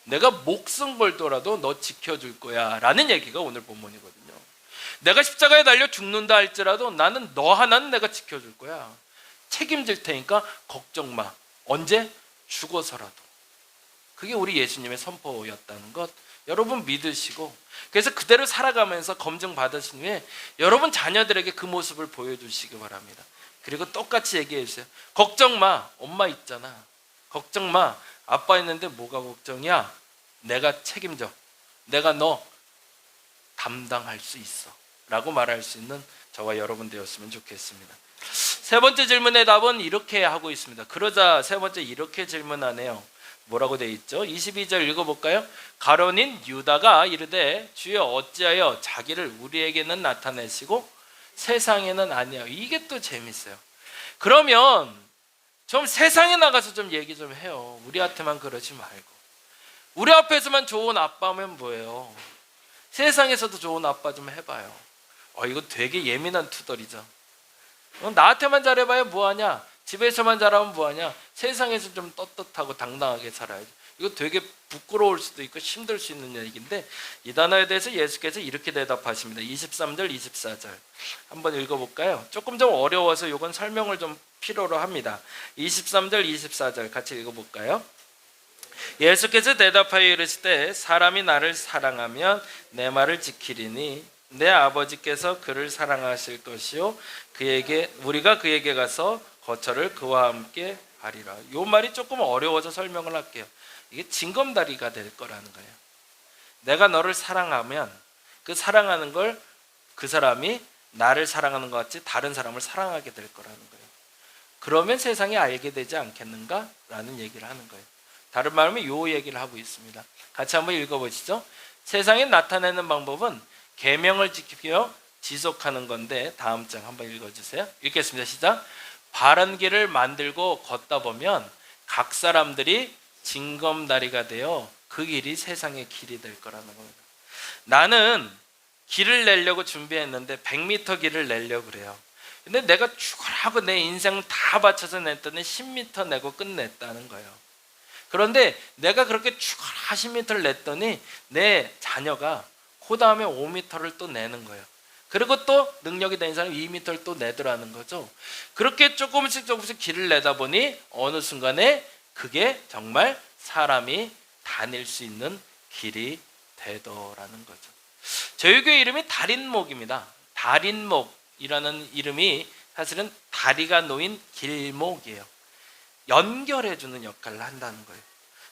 내가 목숨 걸더라도 너 지켜줄 거야 라는 얘기가 오늘 본문이거든요. 내가 십자가에 달려 죽는다 할지라도 나는 너 하나는 내가 지켜줄 거야. 책임질 테니까 걱정 마. 언제? 죽어서라도. 그게 우리 예수님의 선포였다는 것 여러분 믿으시고, 그래서 그대로 살아가면서 검증 받으신 후에 여러분 자녀들에게 그 모습을 보여주시기 바랍니다. 그리고 똑같이 얘기해 주세요. 걱정 마. 엄마 있잖아. 걱정 마. 아빠 있는데 뭐가 걱정이야? 내가 책임져. 내가 너 담당할 수 있어 라고 말할 수 있는 저와 여러분 되었으면 좋겠습니다. 세 번째 질문의 답은 이렇게 하고 있습니다. 그러자 세 번째 이렇게 질문하네요. 뭐라고 되어 있죠? 22절 읽어볼까요? 가룟인 유다가 이르되 주여 어찌하여 자기를 우리에게는 나타내시고 세상에는 아니요. 이게 또 재밌어요. 그러면 좀 세상에 나가서 좀 얘기 좀 해요. 우리한테만 그러지 말고. 우리 앞에서만 좋은 아빠면 뭐예요? 세상에서도 좋은 아빠 좀 해봐요. 이거 되게 예민한 투덜이죠. 나한테만 잘해봐야 뭐하냐? 집에서만 잘하면 뭐하냐? 세상에서 좀 떳떳하고 당당하게 살아야지. 이거 되게 부끄러울 수도 있고 힘들 수 있는 얘기인데 이 단어에 대해서 예수께서 이렇게 대답하십니다. 23절 24절 한번 읽어볼까요? 조금 좀 어려워서 이건 설명을 좀 필요로 합니다. 23절 24절 같이 읽어볼까요? 예수께서 대답하여 이르시되 사람이 나를 사랑하면 내 말을 지키리니 내 아버지께서 그를 사랑하실 것이요 우리가 그에게 가서 거처를 그와 함께 하리라. 이 말이 조금 어려워서 설명을 할게요. 이게 징검다리가 될 거라는 거예요. 내가 너를 사랑하면 그 사랑하는 걸 그 사람이 나를 사랑하는 것 같이 다른 사람을 사랑하게 될 거라는 거예요. 그러면 세상이 알게 되지 않겠는가? 라는 얘기를 하는 거예요. 다른 말하면 이 얘기를 하고 있습니다. 같이 한번 읽어보시죠. 세상에 나타내는 방법은 계명을 지키며 지속하는 건데 다음 장 한번 읽어주세요. 읽겠습니다. 시작. 바른 길을 만들고 걷다 보면 각 사람들이 징검다리가 되어 그 길이 세상의 길이 될 거라는 겁니다. 나는 길을 내려고 준비했는데 100m 길을 내려고 그래요. 근데 내가 죽으라고 내 인생 다 바쳐서 냈더니 10m 내고 끝냈다는 거예요. 그런데 내가 그렇게 죽어라 10m를 냈더니 내 자녀가 그 다음에 5m를 또 내는 거예요. 그리고 또 능력이 되는 사람이 2m를 또 내더라는 거죠. 그렇게 조금씩 길을 내다 보니 어느 순간에 그게 정말 사람이 다닐 수 있는 길이 되더라는 거죠. 저희 교회 이름이 달인목입니다. 달인목이라는 이름이 사실은 다리가 놓인 길목이에요. 연결해주는 역할을 한다는 거예요.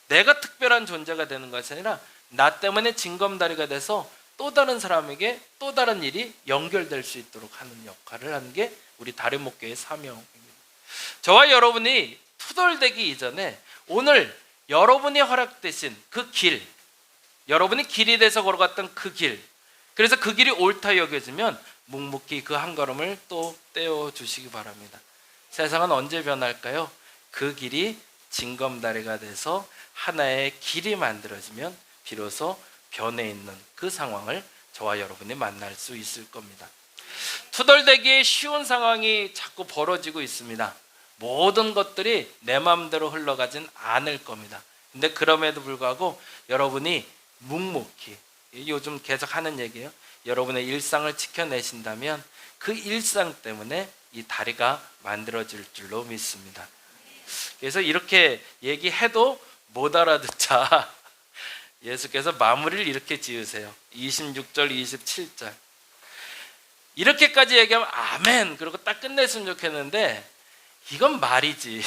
내가 특별한 존재가 되는 것이 아니라 나 때문에 징검다리가 돼서 또 다른 사람에게 또 다른 일이 연결될 수 있도록 하는 역할을 하는 게 우리 다림목교의 사명입니다. 저와 여러분이 투덜대기 이전에 오늘 여러분이 허락되신 그 길, 여러분이 길이 돼서 걸어갔던 그 길, 그래서 그 길이 옳다 여겨지면 묵묵히 그 한 걸음을 또 떼어주시기 바랍니다. 세상은 언제 변할까요? 그 길이 징검다리가 돼서 하나의 길이 만들어지면 비로소 변해 있는 그 상황을 저와 여러분이 만날 수 있을 겁니다. 투덜대기에 쉬운 상황이 자꾸 벌어지고 있습니다. 모든 것들이 내 마음대로 흘러가진 않을 겁니다. 근데 그럼에도 불구하고 여러분이 묵묵히, 요즘 계속 하는 얘기예요. 여러분의 일상을 지켜내신다면 그 일상 때문에 이 다리가 만들어질 줄로 믿습니다. 그래서 이렇게 얘기해도 못 알아듣자 예수께서 마무리를 이렇게 지으세요. 26절 27절 이렇게까지 얘기하면 아멘 그러고 딱 끝냈으면 좋겠는데 이건 말이지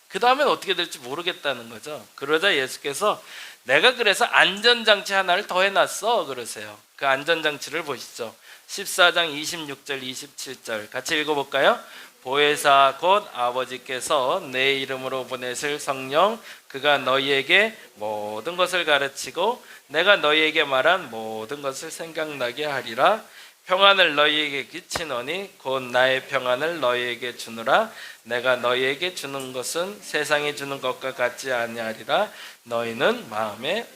그 다음엔 어떻게 될지 모르겠다는 거죠. 그러자 예수께서 내가 그래서 안전장치 하나를 더 해놨어 그러세요. 그 안전장치를 보시죠. 14장 26절 27절 같이 읽어볼까요? 보혜사 곧 아버지께서 내 이름으로 보내실 성령 그가 너희에게 모든 것을 가르치고 내가 너희에게 말한 모든 것을 생각나게 하리라. 평안을 너희에게 끼치노니 곧 나의 평안을 너희에게 주노라. 내가 너희에게 주는 것은 세상이 주는 것과 같지 아니하리라. 너희는 마음에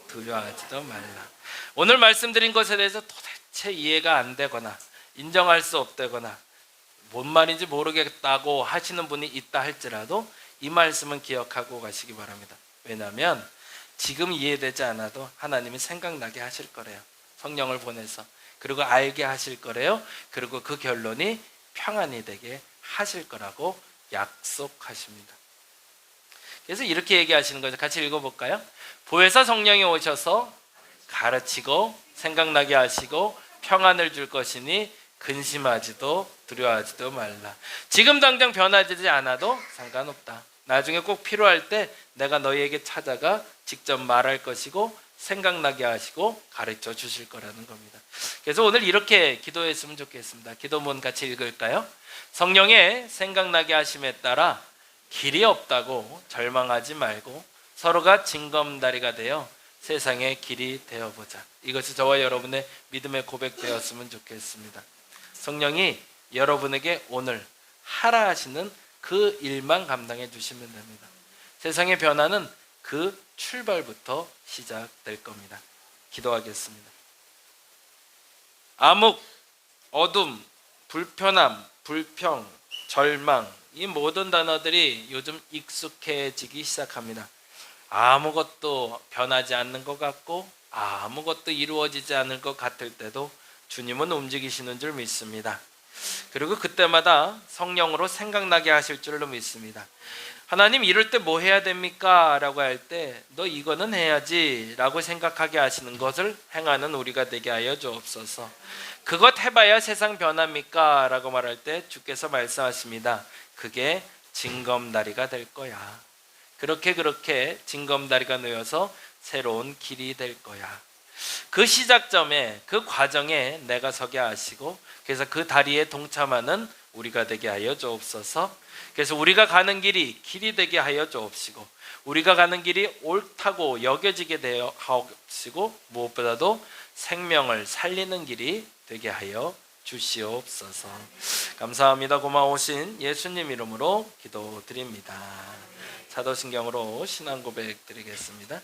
두려워하지도 말라. 오늘 말씀드린 것에 대해서 도대체 이해가 안 되거나 인정할 수 없다거나 뭔 말인지 모르겠다고 하시는 분이 있다 할지라도 이 말씀은 기억하고 가시기 바랍니다. 왜냐하면 지금 이해되지 않아도 하나님이 생각나게 하실 거래요. 성령을 보내서. 그리고 알게 하실 거래요. 그리고 그 결론이 평안이 되게 하실 거라고 약속하십니다. 그래서 이렇게 얘기하시는 거죠. 같이 읽어볼까요? 보혜사 성령이 오셔서 가르치고 생각나게 하시고 평안을 줄 것이니 근심하지도 두려워하지도 말라. 지금 당장 변화되지 않아도 상관없다. 나중에 꼭 필요할 때 내가 너희에게 찾아가 직접 말할 것이고 생각나게 하시고 가르쳐 주실 거라는 겁니다. 그래서 오늘 이렇게 기도했으면 좋겠습니다. 기도문 같이 읽을까요? 성령의 생각나게 하심에 따라 길이 없다고 절망하지 말고 서로가 징검다리가 되어 세상의 길이 되어보자. 이것이 저와 여러분의 믿음의 고백되었으면 좋겠습니다. 성령이 여러분에게 오늘 하라 하시는 그 일만 감당해 주시면 됩니다. 세상의 변화는 그 출발부터 시작될 겁니다. 기도하겠습니다. 암흑, 어둠, 불편함, 불평, 절망, 이 모든 단어들이 요즘 익숙해지기 시작합니다. 아무것도 변하지 않는 것 같고 아무것도 이루어지지 않을 것 같을 때도 주님은 움직이시는 줄 믿습니다. 그리고 그때마다 성령으로 생각나게 하실 줄로 믿습니다. 하나님 이럴 때 뭐 해야 됩니까? 라고 할 때 너 이거는 해야지 라고 생각하게 하시는 것을 행하는 우리가 되게 하여 주옵소서. 그것 해봐야 세상 변합니까? 라고 말할 때 주께서 말씀하십니다. 그게 징검다리가 될 거야. 그렇게 징검다리가 놓여서 새로운 길이 될 거야. 그 시작점에 그 과정에 내가 서게 하시고 그래서 그 다리에 동참하는 우리가 되게 하여 주옵소서. 그래서 우리가 가는 길이 되게 하여 주옵시고 우리가 가는 길이 옳다고 여겨지게 되어 하옵시고 무엇보다도 생명을 살리는 길이 되게 하여 주시옵소서. 감사합니다. 고마우신 예수님 이름으로 기도드립니다. 사도신경으로 신앙 고백 드리겠습니다.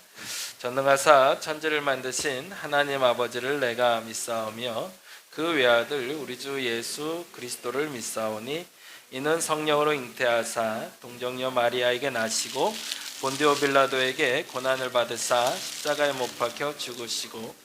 전능하사 천지를 만드신 하나님 아버지를 내가 믿사오며 그 외아들 우리 주 예수 그리스도를 믿사오니 이는 성령으로 잉태하사 동정녀 마리아에게 나시고 본디오 빌라도에게 고난을 받으사 십자가에 못 박혀 죽으시고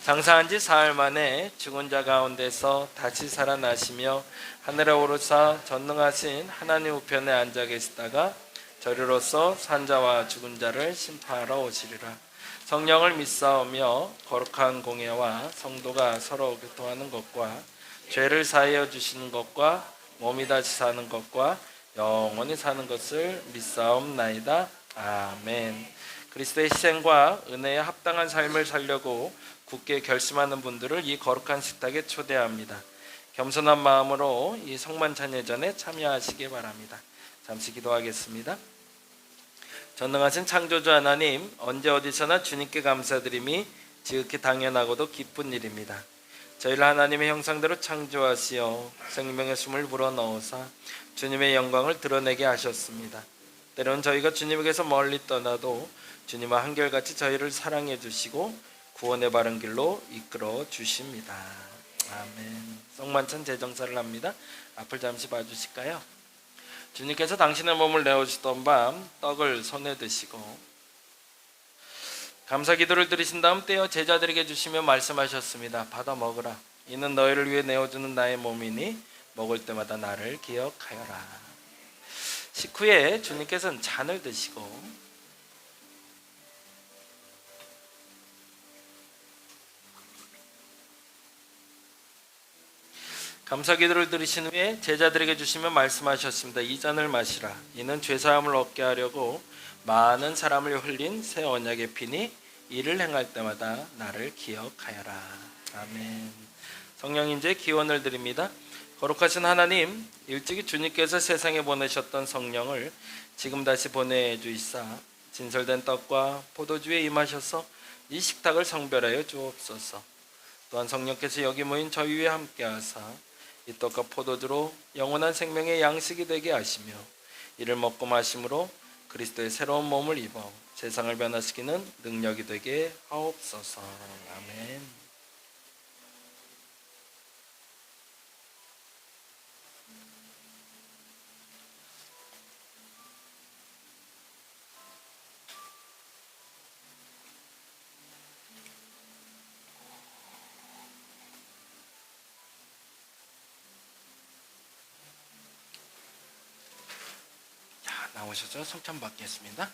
장사한 지 사흘 만에 죽은 자 가운데서 다시 살아나시며 하늘에 오르사 전능하신 하나님 우편에 앉아 계시다가 저리로서 산자와 죽은 자를 심판하러 오시리라. 성령을 믿사오며 거룩한 공예와 성도가 서로 교통하는 것과 죄를 사하여 주시는 것과 몸이 다시 사는 것과 영원히 사는 것을 믿사옵나이다. 아멘. 그리스도의 희생과 은혜에 합당한 삶을 살려고 굳게 결심하는 분들을 이 거룩한 식탁에 초대합니다. 겸손한 마음으로 이 성만찬 예전에 참여하시기 바랍니다. 잠시 기도하겠습니다. 전능하신 창조주 하나님, 언제 어디서나 주님께 감사드림이 지극히 당연하고도 기쁜 일입니다. 저희를 하나님의 형상대로 창조하시어 생명의 숨을 불어넣으사 주님의 영광을 드러내게 하셨습니다. 때로는 저희가 주님에게서 멀리 떠나도 주님은 한결같이 저희를 사랑해 주시고 구원의 바른 길로 이끌어 주십니다. 아멘. 성만찬 제정사를 합니다. 앞을 잠시 봐주실까요? 주님께서 당신의 몸을 내어주시던 밤 떡을 손에 드시고 감사 기도를 드리신 다음 떼어 제자들에게 주시며 말씀하셨습니다. 받아 먹으라. 이는 너희를 위해 내어주는 나의 몸이니 먹을 때마다 나를 기억하여라. 식후에 주님께서는 잔을 드시고 감사 기도를 드리신 후에 제자들에게 주시며 말씀하셨습니다. 이 잔을 마시라. 이는 죄사함을 얻게 하려고 많은 사람을 흘린 새 언약의 피니 이를 행할 때마다 나를 기억하여라. 아멘. 성령 인재 기원을 드립니다. 거룩하신 하나님, 일찍이 주님께서 세상에 보내셨던 성령을 지금 다시 보내주이사 진설된 떡과 포도주에 임하셔서 이 식탁을 성별하여 주옵소서. 또한 성령께서 여기 모인 저희 위에 함께하사 이 떡과 포도주로 영원한 생명의 양식이 되게 하시며 이를 먹고 마심으로 그리스도의 새로운 몸을 입어 세상을 변화시키는 능력이 되게 하옵소서. 아멘. 나오셔서 성찬 받겠습니다.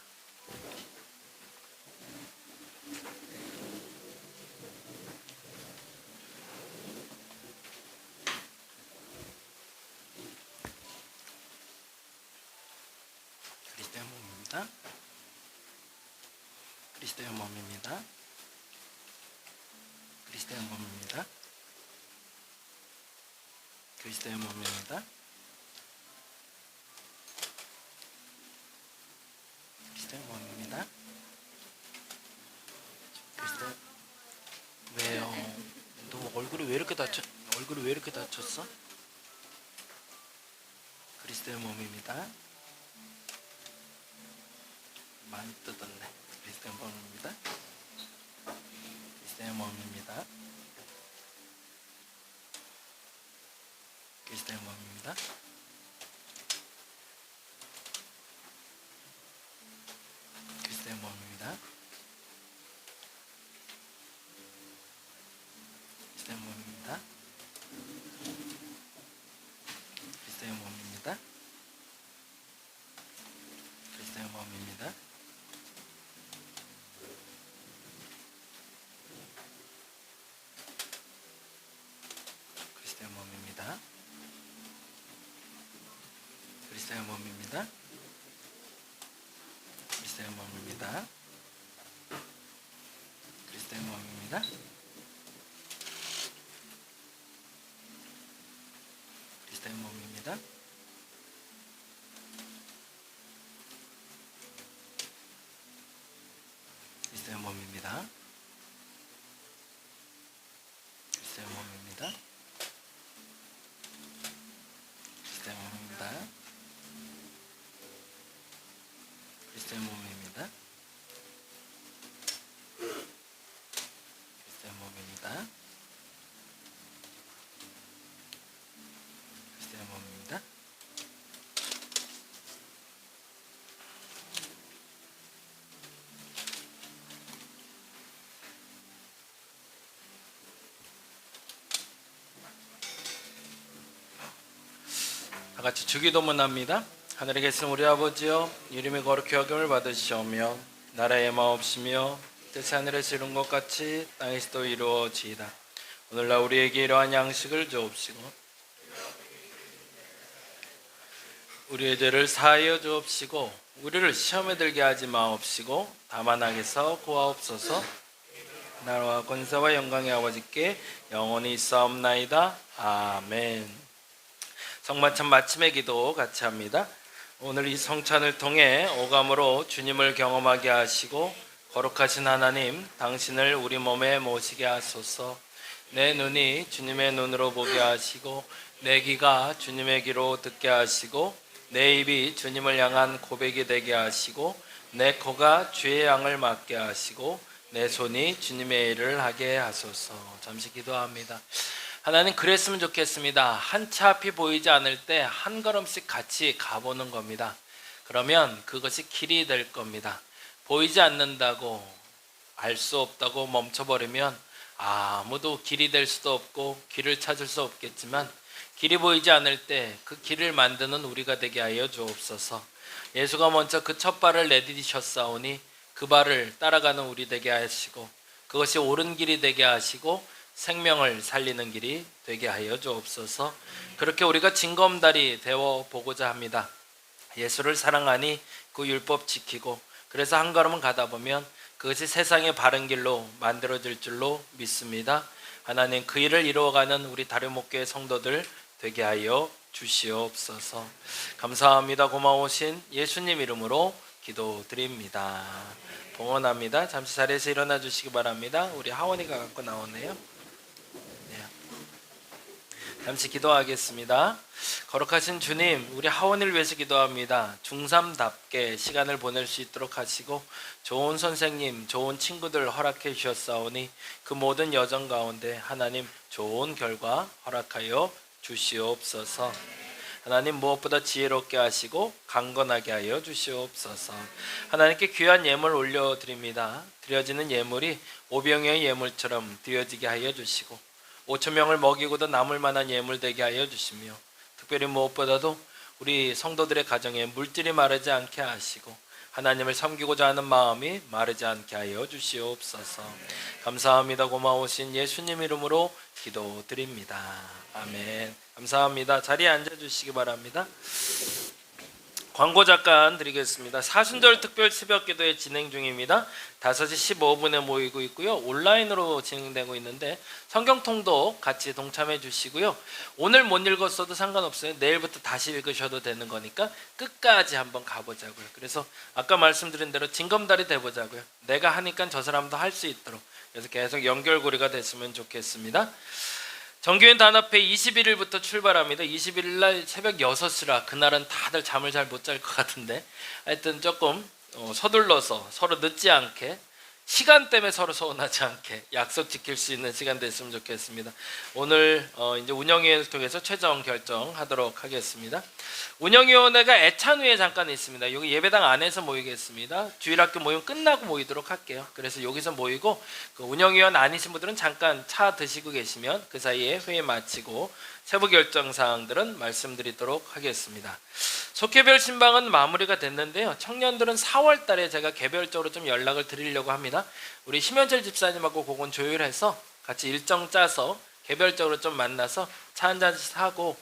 그리스도의 몸입니다. 그리스도의 몸입니다. 그리스도의 몸입니다. 그리스도의 몸입니다. 그리스도의 몸입니다. 그리스도 왜요? 너 얼굴이 왜 이렇게 다쳤어? 그리스도의 몸입니다. 많이 뜯었네. 그리스도의 몸입니다. 그리스도의 몸입니다. 그리스도의 몸입니다. 그리스도의 몸입니다. 그리스도의 몸입니다. 그리스도의 몸입니다. 그리스도의 몸입니다. 그리스도의 몸입니다. 그리스도의 몸입니다. 그리스도의 몸입니다. 그리스도의 몸입니다. 그리스도의 몸입니다. 그리스도의 몸입니다. 그리스도의 몸입니다. 그리스도의 몸입니다. 그리스도의 몸입니다. 그리스도의 몸입니다. 그리스도의 몸입니다. 다 같이 주기도문 합니다. 하늘에 계신 우리 아버지여, 이름이 거룩히 여김을 받으시오며 나라의 마옵시며 뜻이 하늘에서 이룬 것 같이 땅에서도 이루어지이다. 오늘날 우리에게 이러한 양식을 주옵시고 우리의 죄를 사하여 주옵시고 우리를 시험에 들게 하지 마옵시고 다만 악에서 구하옵소서. 나라와 권세와 영광의 아버지께 영원히 있사옵나이다. 아멘. 성만찬 마침의 기도 같이 합니다. 오늘 이 성찬을 통해 오감으로 주님을 경험하게 하시고 거룩하신 하나님, 당신을 우리 몸에 모시게 하소서. 내 눈이 주님의 눈으로 보게 하시고 내 귀가 주님의 귀로 듣게 하시고 내 입이 주님을 향한 고백이 되게 하시고 내 코가 주의 양을 맡게 하시고 내 손이 주님의 일을 하게 하소서. 잠시 기도합니다. 하나님, 그랬으면 좋겠습니다. 한 치 앞이 보이지 않을 때 한 걸음씩 같이 가보는 겁니다. 그러면 그것이 길이 될 겁니다. 보이지 않는다고, 알 수 없다고 멈춰버리면 아무도 길이 될 수도 없고 길을 찾을 수 없겠지만 길이 보이지 않을 때 그 길을 만드는 우리가 되게 하여 주옵소서. 예수가 먼저 그 첫 발을 내디디셨사오니 그 발을 따라가는 우리 되게 하시고 그것이 옳은 길이 되게 하시고 생명을 살리는 길이 되게 하여 주옵소서. 그렇게 우리가 징검다리 되어 보고자 합니다. 예수를 사랑하니 그 율법 지키고 그래서 한 걸음은 가다 보면 그것이 세상의 바른 길로 만들어질 줄로 믿습니다. 하나님, 그 일을 이루어가는 우리 다른 목교의 성도들 되게 하여 주시옵소서. 감사합니다. 고마우신 예수님 이름으로 기도드립니다. 봉헌합니다. 잠시 자리에서 일어나 주시기 바랍니다. 우리 하원이가 갖고 나오네요. 네. 잠시 기도하겠습니다. 거룩하신 주님, 우리 하원이를 위해서 기도합니다. 중3답게 시간을 보낼 수 있도록 하시고 좋은 선생님, 좋은 친구들 허락해 주셨사오니 그 모든 여정 가운데 하나님 좋은 결과 허락하여 주시옵소서. 하나님 무엇보다 지혜롭게 하시고 강건하게 하여 주시옵소서. 하나님께 귀한 예물 올려드립니다. 드려지는 예물이 오병이어의 예물처럼 드려지게 하여 주시고 5,000명을 먹이고도 남을 만한 예물 되게 하여 주시며 특별히 무엇보다도 우리 성도들의 가정에 물질이 마르지 않게 하시고 하나님을 섬기고자 하는 마음이 마르지 않게 하여 주시옵소서. 감사합니다. 고마우신 예수님 이름으로 기도드립니다. 아멘. 감사합니다. 자리에 앉아주시기 바랍니다. 광고 잠깐 드리겠습니다. 사순절 특별 새벽 기도회 진행 중입니다. 5시 15분에 모이고 있고요. 온라인으로 진행되고 있는데 성경통도 같이 동참해 주시고요. 오늘 못 읽었어도 상관없어요. 내일부터 다시 읽으셔도 되는 거니까 끝까지 한번 가보자고요. 그래서 아까 말씀드린 대로 징검다리 돼보자고요. 내가 하니까 저 사람도 할 수 있도록. 그래서 계속 연결고리가 됐으면 좋겠습니다. 정교인 단합회 21일부터 출발합니다. 21일 날 새벽 6시라 그날은 다들 잠을 잘 못 잘 것 같은데 하여튼 조금 서둘러서 서로 늦지 않게 시간 때문에 서로 서운하지 않게 약속 지킬 수 있는 시간 됐으면 좋겠습니다. 오늘 이제 운영위원회를 통해서 최종 결정하도록 하겠습니다. 운영위원회가 애찬위에 잠깐 있습니다. 여기 예배당 안에서 모이겠습니다. 주일학교 모임 끝나고 모이도록 할게요. 그래서 여기서 모이고 그 운영위원 아니신 분들은 잠깐 차 드시고 계시면 그 사이에 회의 마치고 세부 결정 사항들은 말씀드리도록 하겠습니다. 속개별 신방은 마무리가 됐는데요. 청년들은 4월 달에 제가 개별적으로 좀 연락을 드리려고 합니다. 우리 심현철 집사님하고 그건 조율해서 같이 일정 짜서 개별적으로 좀 만나서 차 한 잔씩 하고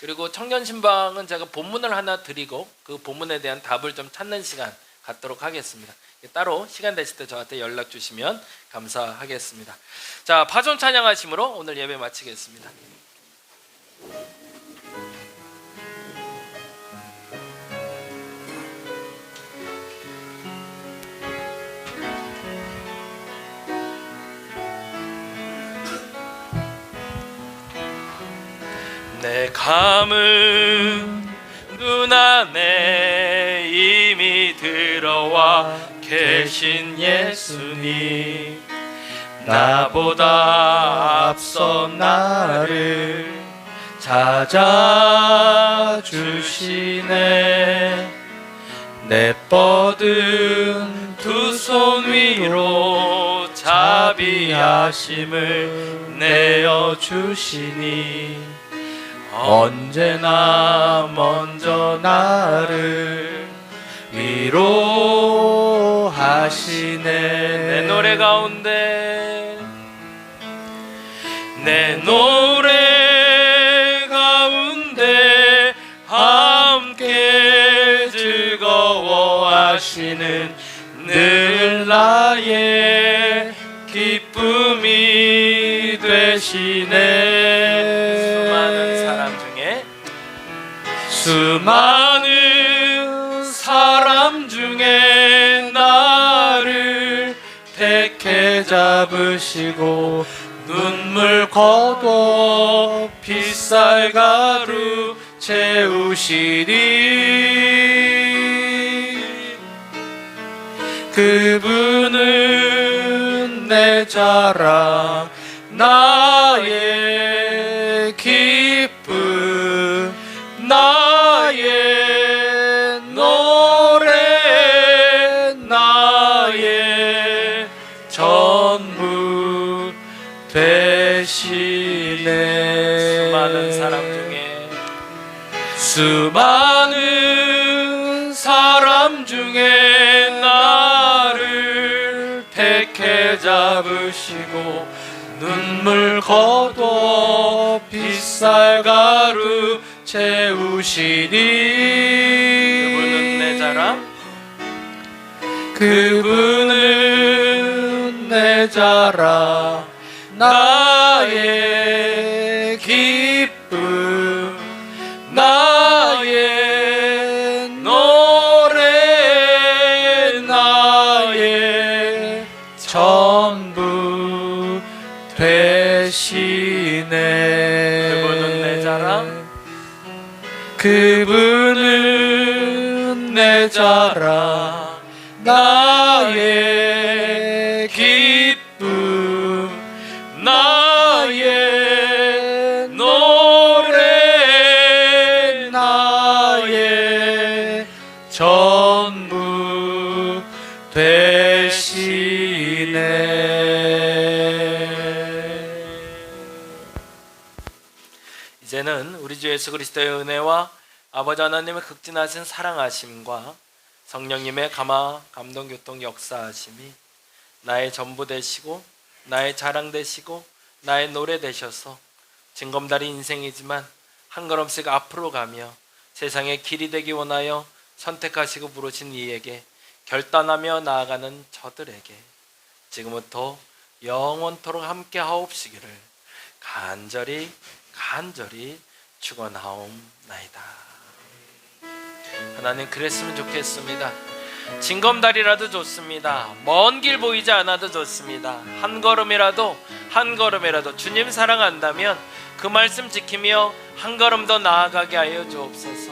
그리고 청년 신방은 제가 본문을 하나 드리고 그 본문에 대한 답을 좀 찾는 시간 갖도록 하겠습니다. 따로 시간 되실 때 저한테 연락 주시면 감사하겠습니다. 자, 파존 찬양하심으로 오늘 예배 마치겠습니다. 내 감은 눈 안에 이미 들어와 계신 예수님 나보다 앞서 나를 찾아주시네. 내 뻗은 두 손 위로 자비하심을 내어주시니 언제나 먼저 나를 위로하시네. 내 노래 가운데 내 노래 가운데 함께 즐거워하시는 늘 나의 기쁨이 되시네. 수많은 사람 중에 나를 택해 잡으시고 눈물 거둬 빗살 가루 채우시니 그분은 내 자랑 나의 기쁨 나의 노래 나의 전부 되시네. 수많은 사람 중에 나를 택해 잡으시고 눈물 거둬 빗살 가루 채우시니 그분은 내 자랑 그분은 내 자랑 나의 기쁨 전부 되시네. 그분은 내 자랑, 그분은 내 자랑, 나의 기쁨, 나의 노래, 나의 전부 되시네. 이제는 우리 주 예수 그리스도의 은혜와 아버지 하나님의 극진하신 사랑하심과 성령님의 감동 교통 역사하심이 나의 전부 되시고 나의 자랑 되시고 나의 노래 되셔서 징검다리 인생이지만 한 걸음씩 앞으로 가며 세상의 길이 되기 원하여 선택하시고 부르신 이에게 결단하며 나아가는 저들에게 지금부터 영원토록 함께 하옵시기를 간절히 축원하옵나이다. 하나님, 그랬으면 좋겠습니다. 징검다리라도 좋습니다. 먼 길 보이지 않아도 좋습니다. 한 걸음이라도 주님 사랑한다면 그 말씀 지키며 한 걸음 더 나아가게 하여 주옵소서.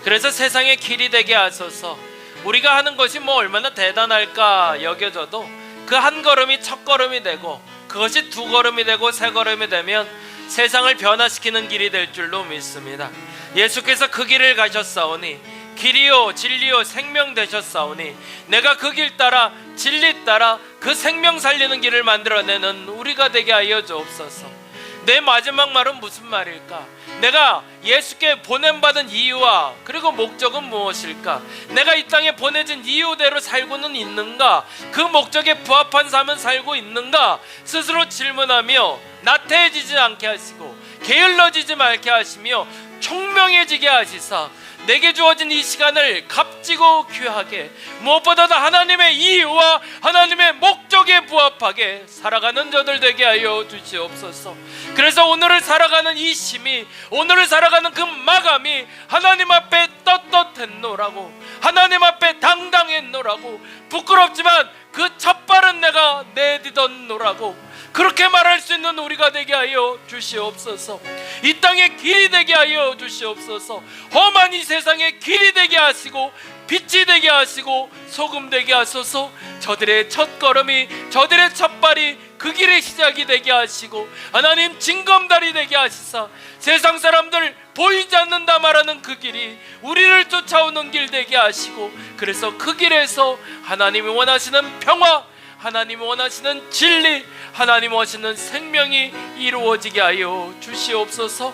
그래서 세상의 길이 되게 하소서. 우리가 하는 것이 뭐 얼마나 대단할까 여겨져도 그 한 걸음이 첫 걸음이 되고 그것이 두 걸음이 되고 세 걸음이 되면 세상을 변화시키는 길이 될 줄로 믿습니다. 예수께서 그 길을 가셨사오니 길이요 진리요 생명 되셨사오니 내가 그 길 따라 진리 따라 그 생명 살리는 길을 만들어내는 우리가 되게 하여 주옵소서. 내 마지막 말은 무슨 말일까? 내가 예수께 보냄받은 이유와 그리고 목적은 무엇일까? 내가 이 땅에 보내진 이유대로 살고는 있는가? 그 목적에 부합한 삶은 살고 있는가? 스스로 질문하며 나태해지지 않게 하시고 게을러지지 말게 하시며 총명해지게 하시사 내게 주어진 이 시간을 값지고 귀하게 무엇보다도 하나님의 이유와 하나님의 목적에 부합하게 살아가는 저들 되게 하여 주시옵소서. 그래서 오늘을 살아가는 이 심이, 오늘을 살아가는 그 마감이 하나님 앞에 떳떳했노라고, 하나님 앞에 당당했노라고, 부끄럽지만 그 첫발은 내가 내디뎠노라고 그렇게 말할 수 있는 우리가 되게 하여 주시옵소서. 이 땅의 길이 되게 하여 주시옵소서. 험한 이 세상의 길이 되게 하시고 빛이 되게 하시고 소금 되게 하소서. 저들의 첫걸음이, 저들의 첫발이 그 길의 시작이 되게 하시고 하나님 징검다리 되게 하시사 세상 사람들 보이지 않는다 말하는 그 길이 우리를 쫓아오는 길 되게 하시고 그래서 그 길에서 하나님이 원하시는 평화, 하나님이 원하시는 진리, 하나님이 원하시는 생명이 이루어지게 하여 주시옵소서.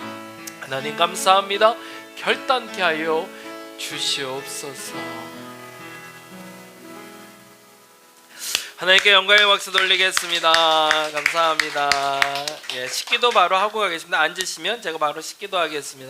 하나님 감사합니다. 결단케 하여 주시옵소서. 하나님께 영광의 박수 돌리겠습니다. 감사합니다. 예, 식기도 바로 하고 가겠습니다. 앉으시면 제가 바로 식기도 하겠습니다.